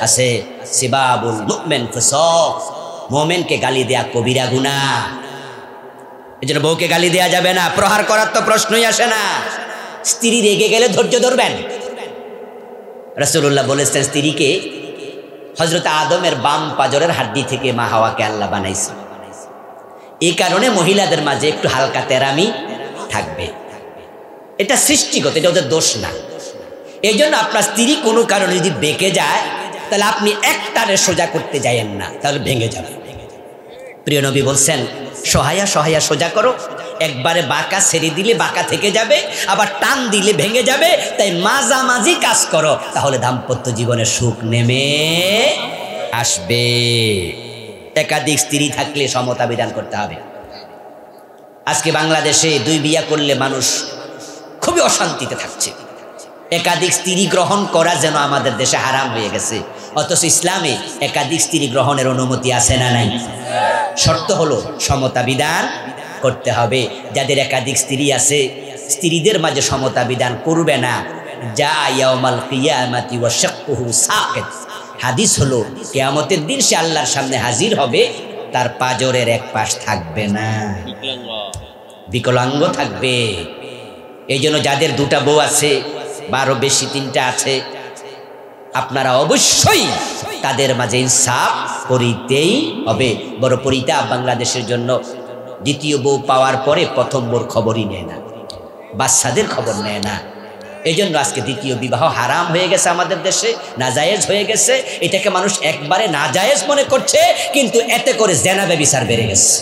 [SPEAKER 1] আছে। সিবাবুল মুমিন ফুসুক, মুমিনকে গালি দেয়া কবিরা গুনাহ। এজন্য বউকে গালি দেয়া যাবে না, প্রহার করার তো প্রশ্নই আসে না। স্ত্রী রেগে গেলে ধৈর্য ধরবেন। রাসূলুল্লাহ বলেছেন, স্ত্রীকে হযরত আদমের বাম পাজরের হাড্ডি থেকে মা হাওয়াকে আল্লাহ বানাইছে। এই কারণে মহিলাদের মাঝে একটু হালকা তেরামি থাকবে, এটা সৃষ্টিগত, এটা ওদের দোষ না। এই জন্য আপনার স্ত্রী কোনো কারণে যদি বেঁকে যায়, তাহলে আপনি একটারে সোজা করতে যায়েন না, তাহলে ভেঙে যাবে। প্রিয় নবী বলছেন, সহায়া সহায়া সোজা করো। একবারে বাঁকা ছেড়ে দিলে বাঁকা থেকে যাবে, আবার টান দিলে ভেঙে যাবে। তাই মাঝামাঝি কাজ করো, তাহলে দাম্পত্য জীবনের সুখ নেমে আসবে। একাধিক স্ত্রী থাকলে সমতা বিধান করতে হবে। আজকে বাংলাদেশে 2 বিয়া করলে মানুষ খুবই অশান্তিতে থাকছে। একাধিক স্ত্রী গ্রহণ করা যেন আমাদের দেশে হারাম হয়ে গেছে। অথচ ইসলামে একাধিক স্ত্রী গ্রহণের অনুমতি আছে না নাই? শর্ত হলো সমতা বিধান করতে হবে। যাদের একাধিক স্ত্রী আছে, স্ত্রীদের মাঝে সমতা বিধান করবে না, যা ইয়াউমাল কিয়ামাতি ওয়া শাক্কুহু সাকিত। হাদিস হলো, কিয়ামতের দিন সে আল্লাহর সামনে হাজির হবে, তার পাজরের এক পাশ থাকবে না, বিকলাঙ্গ থাকবে। এই জন্য যাদের 2টা বউ আছে বা আরো বেশি 3টা আছে, আপনারা অবশ্যই তাদের মাঝে ইনসাফ করিতেই হবে। বড় পরিতাপ বাংলাদেশের জন্য, 2য় বউ পাওয়ার পরে 1ম বউর খবরই নেয় না, বাচ্চাদের খবর নেয় না। এই জন্য আজকে 2য় বিবাহ হারাম হয়ে গেছে আমাদের দেশে, নাজায়েজ হয়ে গেছে। এটাকে মানুষ একবারে নাজায়েজ মনে করছে, কিন্তু এতে করে জেনা ব্যভিচার বেড়ে গেছে।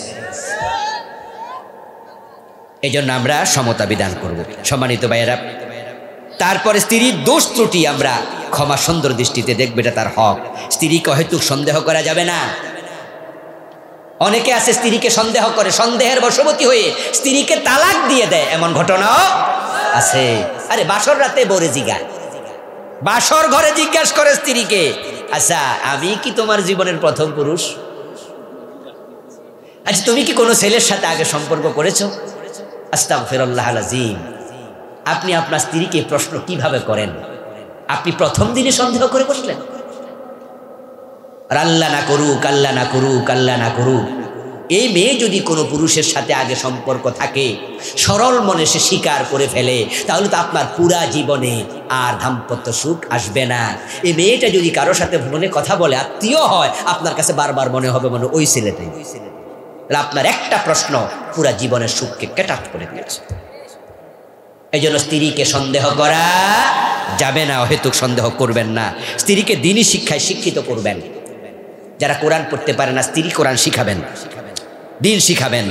[SPEAKER 1] এই জন্য আমরা সমতা বিধান করব। সম্মানিত ভাইয়েরা, তারপরে স্ত্রীর দোষ ত্রুটি আমরা ক্ষমা সুন্দর দৃষ্টিতে দেখবে, এটা তার হক। স্ত্রীকে হয়তো সন্দেহ করা যাবে না। অনেকে আছে স্ত্রীকে সন্দেহ করে, সন্দেহের বশবর্তী হয়ে স্ত্রীকে তালাক দিয়ে দেয়, এমন ঘটনাও আছে। আরে বাসর রাতে বরে জিগায়, বাসর ঘরে জিজ্ঞাসা করে স্ত্রীকে, আচ্ছা আমি কি তোমার জীবনের প্রথম পুরুষ? আচ্ছা তুমি কি কোনো ছেলের সাথে আগে সম্পর্ক করেছো? আস্তাগফিরুল্লাহল আযীম। আপনি আপনার স্ত্রীকে প্রশ্ন কিভাবে করেন? আপনি প্রথম দিনে সন্দেহ করে বসলেন? আর আল্লাহ না করুক, আল্লাহ না করুক, আল্লাহ না করুক, এই মেয়ে যদি কোনো পুরুষের সাথে আগে সম্পর্ক থাকে, সরল মনে সে স্বীকার করে ফেলে, তাহলে তো আপনার পুরা জীবনে আর দাম্পত্য সুখ আসবে না। এই মেয়েটা যদি কারোর সাথে মনে কথা বলে, আত্মীয় হয়, আপনার কাছে বারবার মনে হবে মনে ওই ছেলেটাই। আপনার একটা প্রশ্ন পুরা জীবনের সুখকে কেটাট করে দিয়েছে। এই জন্য স্ত্রীকে সন্দেহ করা যাবে না, অহেতুক সন্দেহ করবেন না। স্ত্রীকে দ্বীনি শিক্ষায় শিক্ষিত করবেন। যারা কোরআন পড়তে পারে না, স্ত্রী কোরআন শিখাবেন, দ্বীন শিখাবেন।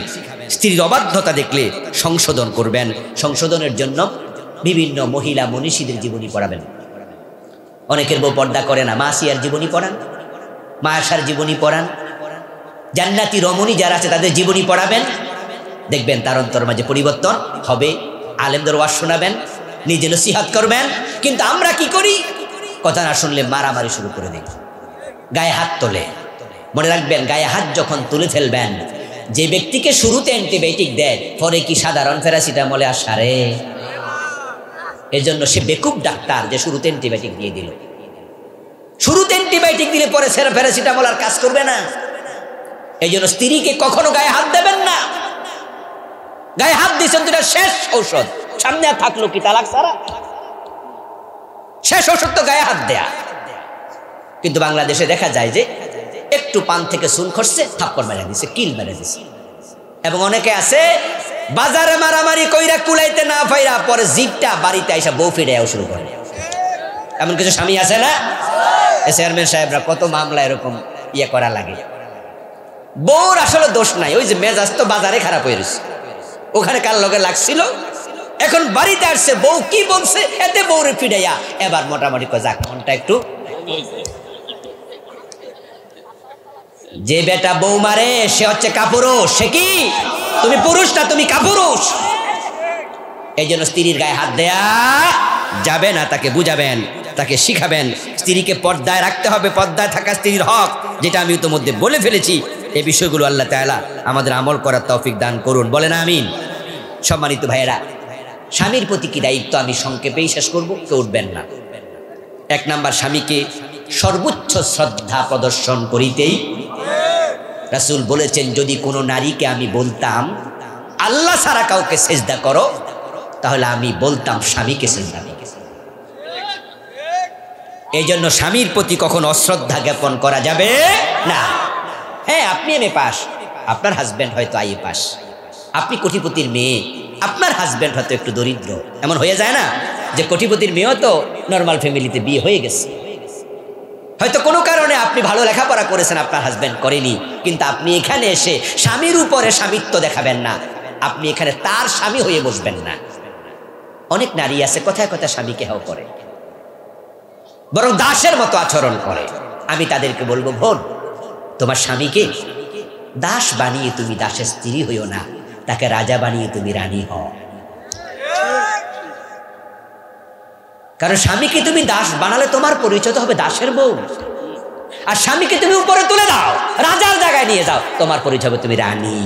[SPEAKER 1] স্ত্রীর অবাধ্যতা দেখলে সংশোধন করবেন। সংশোধনের জন্য বিভিন্ন মহিলা মনীষীদের জীবনী পড়াবেন। অনেকের বউ পর্দা করে না, মা আসিয়ার জীবনী পড়ান, মা আয়েশার জীবনী পড়ান, জান্নাতি রমণী যারা আছে তাদের জীবনী পড়াবেন। দেখবেন তার অন্তর মাঝে পরিবর্তন হবে। আলেমদের ওয়াজ শোনাবেন, নিজে নসিহত করবেন। কিন্তু আমরা কি করি? কথা না শুনলে মারামারি শুরু করে দিই, গায়ে হাত তোলে। মনে রাখবেন, গায়ে হাত যখন তুলে ফেলবেন, যে ব্যক্তিকে শুরুতে অ্যান্টিবায়োটিক দেয়, পরে কি সাধারণ প্যারাসিটামলে আসারে? এই জন্য সে বেকুব ডাক্তার যে শুরুতে অ্যান্টিবায়োটিক দিয়ে দিল। শুরুতে অ্যান্টিবায়োটিক দিলে পরে প্যারাসিটামল আর কাজ করবে না। এই জন্য স্ত্রীকে কখনো গায়ে হাত দেবেন না। গায়ে হাত দিয়েছেন, যেটা শেষ ঔষধ। সামনে আর থাকলো কি তালাক ছাড়া? শেষ ঔষধ তো গায়ে হাত দেয়া। কিন্তু বাংলাদেশে দেখা যায় যে একটু পান থেকে চুন খসছে, থাপ্পড় মেরে দিছে, কিল মেরে দিছে। এবং অনেকে আছে বাজারে মারামারি কইরা কুলাইতে না পাইরা পরে জিপটা বাড়িতে আইসা বউ ফিরাইও শুরু করে। এমন কিছু স্বামী আছে না? চেয়ারম্যান সাহেবরা কত মামলা এরকম ইয়ে করা লাগে। বউর আসলে দোষ নাই, ওই যে মেজাজ তো বাজারে খারাপ হয়ে গেছে, ওখানে কার লগে লাগছিল, এখন বাড়িতে আসছে, বউ কি বলছে এতে বউরে ফিরাইয়া এবার মোটামুটি যাক মনটা একটু। যে বেটা বউ মারে সে হচ্ছে কাপুরুষ। সে কি? তুমি পুরুষ না, তুমি কাপুরুষ। এই জন্য স্ত্রীর গায়ে হাত দেয়া যাবে না, তাকে বুঝাবেন, তাকে শিখাবেন। স্ত্রীকে পর্দায় রাখতে হবে, পর্দায় থাকা স্ত্রীর হক, যেটা আমি ইতিমধ্যে বলে ফেলেছি। এই বিষয়গুলো আল্লাহ তাআলা আমাদের আমল করার তৌফিক দান করুন, বলেন আমিন। সম্মানিত ভাইয়েরা, স্বামীর প্রতি কি দায়িত্ব আমি সংক্ষেপেই শেষ করব, কেউ উঠবেন না। 1 নাম্বার, স্বামীকে সর্বোচ্চ শ্রদ্ধা প্রদর্শন করিতেই রাসূল বলেছেন, যদি কোনো নারীকে আমি বলতাম আল্লাহ ছাড়া কাউকে সেজদা করো, তাহলে আমি বলতাম স্বামীকে সেজদা করো। এই জন্য স্বামীর প্রতি কখনো অশ্রদ্ধা জ্ঞাপন করা যাবে না। হ্যাঁ, আপনি এমএ পাস, আপনার হাজব্যান্ড হয়তো আইএ পাস, আপনি কোটিপতির মেয়ে, আপনার হাজব্যান্ড হয়তো একটু দরিদ্র। এমন হয়ে যায় না যে কোটিপতির মেয়েও তো নর্মাল ফ্যামিলিতে বিয়ে হয়ে গেছে। হয়তো কোনো কারণে আপনি ভালো লেখাপড়া করেছেন, আপনার হাজব্যান্ড করেনি, কিন্তু আপনি এখানে এসে স্বামীর উপরে স্বামিত্ব দেখাবেন না, আপনি এখানে তার স্বামী হয়ে বসবেন না। অনেক নারী আছে কথায় কথায় স্বামীকে হাও করে, বরং দাসের মতো আচরণ করে। আমি তাদেরকে বলবো, বোন, তোমার স্বামীকে দাস বানিয়ে তুমি দাসের স্ত্রী হইও না, তাকে রাজা বানিয়ে তুমি রানী হও। কারণ স্বামীকে তুমি দাস বানালে তোমার পরিচয় হবে দাসের বউ, আর স্বামীকে তুমি উপরে তুলে দাও, রাজার জায়গায় নিয়ে যাও, তোমার পরিচয় হবে তুমি রানী।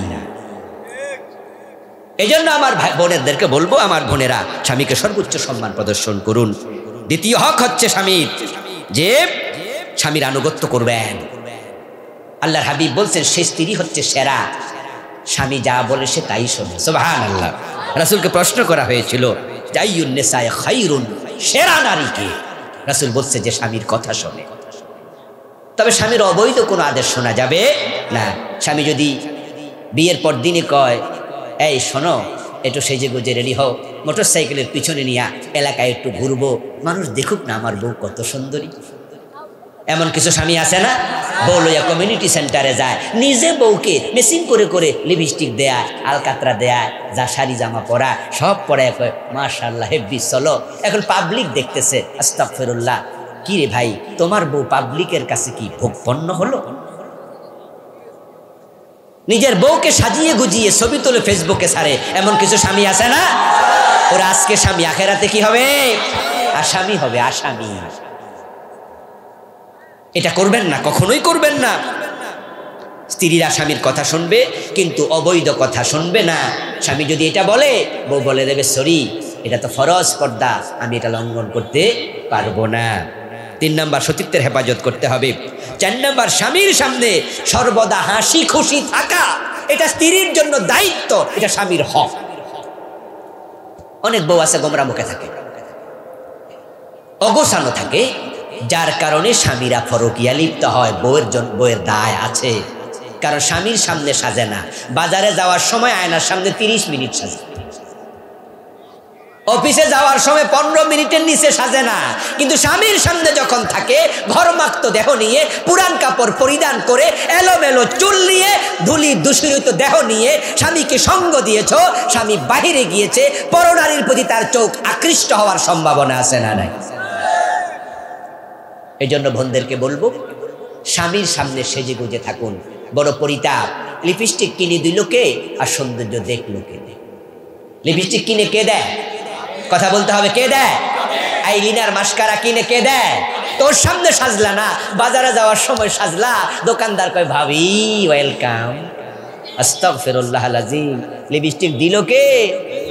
[SPEAKER 1] এই জন্য আমার বোনেরদেরকে বলবো, আমার বোনেরা, স্বামীকে সর্বোচ্চ সম্মান প্রদর্শন করুন। দ্বিতীয় হক হচ্ছে স্বামীর, যে স্বামীর আনুগত্য করবেন। আল্লাহর হাবিব বলছেন, সে স্ত্রী হচ্ছে সেরা, স্বামী যা বলে সে তাই শোনে। সুবহানাল্লাহ। রাসূলকে প্রশ্ন করা হয়েছিল, আইয়ুন নিসায়ে খায়রুন, সেরা নারী কে? রাসূল বলছে, যে স্বামীর কথা শোনে। তবে স্বামীর অবৈধ কোনো আদেশ শোনা যাবে না। স্বামী যদি বিয়ের পর দিনে কয়, এই শোনো, একটু সেজে গুজে রেডি হও, মোটর সাইকেলের পিছনে নিয়ে এলাকায় একটু ঘুরবো, মানুষ দেখুক না আমার বউ কত সুন্দরী। এমন কিছু স্বামী আছে না, বউ লইয়া কমিউনিটি সেন্টারে যায়, নিজে বউকে মেশিন করে করে লিপস্টিক দেয়া, আলকাতরা দেয়া, যা শাড়ি জামা পরা সব পরে কয়, মাশাআল্লাহ হেব্বি, চলো। এখন পাবলিক দেখতেছে, আস্তাগফিরুল্লাহ। কি রে ভাই, তোমার বউ পাবলিকের কাছে কি ভোগপণ্য হলো? নিজের বউকে সাজিয়ে গুজিয়ে ছবি তুলে ফেসবুকে ছাড়ে, এমন কিছু স্বামী আছে না? ওরা আজকে স্বামী, আখেরাতে কি হবে? আসামি হবে, আসামি। এটা করবেন না, কখনোই করবেন না। স্ত্রীরা স্বামীর কথা শুনবে, কিন্তু অবৈধ কথা শুনবে না। স্বামী যদি এটা বলে, বউ বলে দেবে, সরি, এটা তো ফরজ পর্দা, আমি এটা লঙ্ঘন করতে পারবো না। 3 নাম্বার, সতীত্বের হেফাজত করতে হবে। 4 নাম্বার, স্বামীর সামনে সর্বদা হাসি খুশি থাকা, এটা স্ত্রীর জন্য দায়িত্ব, এটা স্বামীর হক। অনেক বউ আছে গোমরা মুখে থাকে, অগোছানো থাকে, যার কারণে স্বামীরা ফরকিয়া লিপ্ত হয়। বউয়ের দায় আছে, কারণ স্বামীর সামনে সাজে না। বাজারে যাওয়ার সময় আয়নার সামনে 30 মিনিট সাজে, অফিসে যাওয়ার সময় 15 মিনিটের নিচে সাজে না। কিন্তু স্বামীর সামনে যখন থাকে, ঘরমাক্ত দেহ নিয়ে, পুরান কাপড় পরিধান করে, এলোমেলো চুল নিয়ে, ধুলি দূষিত দেহ নিয়ে স্বামীকে সঙ্গ দিয়েছ, স্বামী বাহিরে গিয়েছে, পরনারীর প্রতি তার চোখ আকৃষ্ট হওয়ার সম্ভাবনা আছে না নাই? এই জন্য বোনদেরকে বলবো, স্বামীর সামনে সেজে গুজে থাকুন। বড় পরিতাপ, লিপস্টিক কিনে দিল কে, আর সৌন্দর্য দেখলো কে? লিপস্টিক কিনে কে দেয়? কথা বলতে হবে, কে দেয়? আইলিনার মাস্কারা কিনে কে দেয়? তোর সামনে সাজলা না, বাজারে যাওয়ার সময় সাজলা, দোকানদার কয়, ভাবি ওয়েলকাম, আস্তাগফিরুল্লাহ আল-আযীম। লিপস্টিক দিল কে,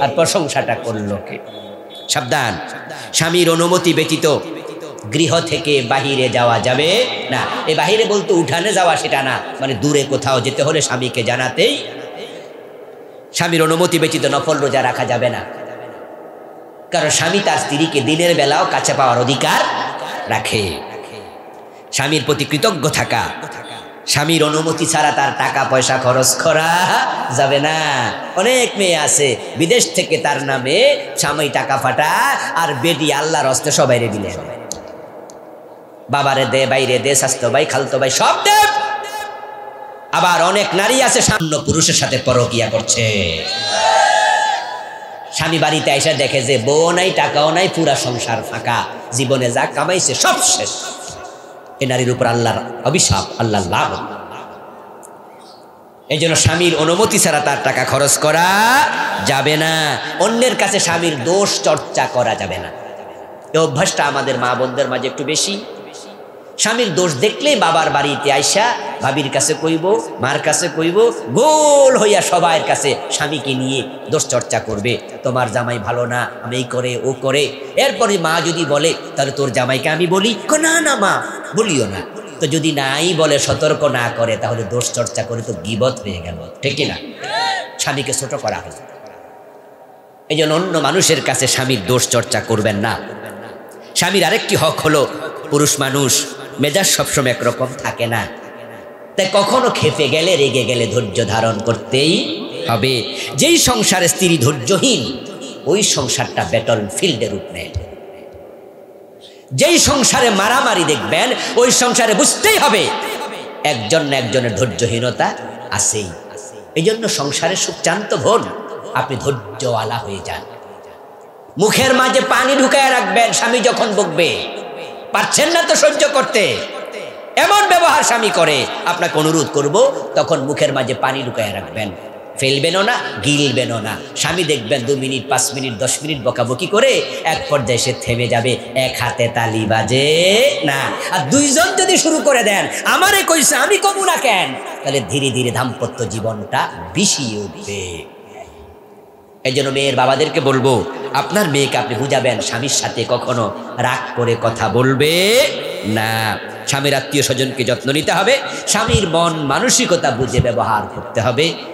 [SPEAKER 1] আর প্রশংসাটা করলো কে? সাবধান, স্বামীর অনুমতি ব্যতীত গৃহ থেকে বাহিরে যাওয়া যাবে না। এই বাহিরে বলতে উঠানে যাওয়া সেটা না, মানে দূরে কোথাও যেতে হলে স্বামীকে জানাতেই। স্বামীর অনুমতি ব্যতীত নফল রোজা রাখা যাবে না, কারণ স্বামী তার স্ত্রীকে দিনের বেলাও কাছে পাওয়ার অধিকার রাখে। স্বামীর প্রতি কৃতজ্ঞ থাকা, স্বামীর অনুমতি ছাড়া তার টাকা পয়সা খরচ করা যাবে না। অনেক মেয়ে আছে বিদেশ থেকে তার নামে স্বামী টাকা ফাটা, আর বেটি আল্লাহর হস্তে সবাই রে দিলে, বাবারে দে, বাইরে দে, স্বাস্থ্য ভাই, খালতো ভাই, সব দে। আবার অনেক নারী আছে সামান্য পুরুষের সাথে পরকিয়া করছে। স্বামী বাড়িতে এসে দেখে যে বউ নাই, টাকাও নাই, পুরা সংসার ফাঁকা, জীবনে যা কামাইছে সব শেষ। এ নারীর উপর আল্লাহর অভিশাপ, আল্লাহর লাভ। এই জন্য স্বামীর অনুমতি ছাড়া তার টাকা খরচ করা যাবে না। অন্যের কাছে স্বামীর দোষ চর্চা করা যাবে না। এই অভ্যাসটা আমাদের মা বোনদের মাঝে একটু বেশি। স্বামীর দোষ দেখলেই বাবার বাড়িতে আইসা ভাবির কাছে কইব, মার কাছে কইব, গোল হইয়া সবার কাছে স্বামীকে নিয়ে দোষ চর্চা করবে। তোমার জামাই ভালো না, আমি এই করে ও করে। এরপরে মা যদি বলে তাহলে তোর জামাইকে আমি বলি, না না মা বলিও না। তো যদি নাই বলে, সতর্ক না করে, তাহলে দোষ চর্চা করে তো গীবত হয়ে গেল, ঠিক না? স্বামীকে ছোট করা হলো। এই জন্য অন্য মানুষের কাছে স্বামীর দোষ চর্চা করবেন না। স্বামীর আরেকটি হক হলো, পুরুষ মানুষ মেজাজ সবসময় একরকম থাকে না, তাই কখনো খেপে গেলে, রেগে গেলে ধৈর্য ধারণ করতেই হবে। যেই সংসারে স্ত্রী ধৈর্যহীন, ওই সংসারটা ব্যাটল ফিল্ডের রূপ নেয়। যেই সংসারে মারামারি দেখবেন, ওই সংসারে বুঝতেই হবে একজন না একজনের ধৈর্যহীনতা আছেই। এই জন্য সংসারে সুখ চান তো বোন, আপনি ধৈর্যওয়ালা হয়ে যান। মুখের মাঝে পানি ঢুকায় রাখবেন স্বামী যখন বকবে। পারছেন না তো সহ্য করতে, এমন ব্যবহার স্বামী করে, আপনাকে অনুরোধ করব তখন মুখের মাঝে পানি ঢুকায় রাখবেন। ফেলবেনও না, গিলবেনও না। স্বামী দেখবেন 2 মিনিট, 5 মিনিট, 10 মিনিট বকাবকি করে এক পর্যায়ে সে থেমে যাবে। এক হাতে তালি বাজে না। আর দুইজন যদি শুরু করে দেন, আমারে কইছে আমি কমু না কেন, তাহলে ধীরে ধীরে দাম্পত্য জীবনটা বিষিয়ে উঠবে। এই জন্য মেয়ের বাবাদেরকে বলবো, আপনার মেয়েকে আপনি বুঝাবেন স্বামীর সাথে কখনো রাগ করে কথা বলবে না। স্বামীর আত্মীয় স্বজনকে যত্ন নিতে হবে, স্বামীর মন মানসিকতা বুঝে ব্যবহার করতে হবে।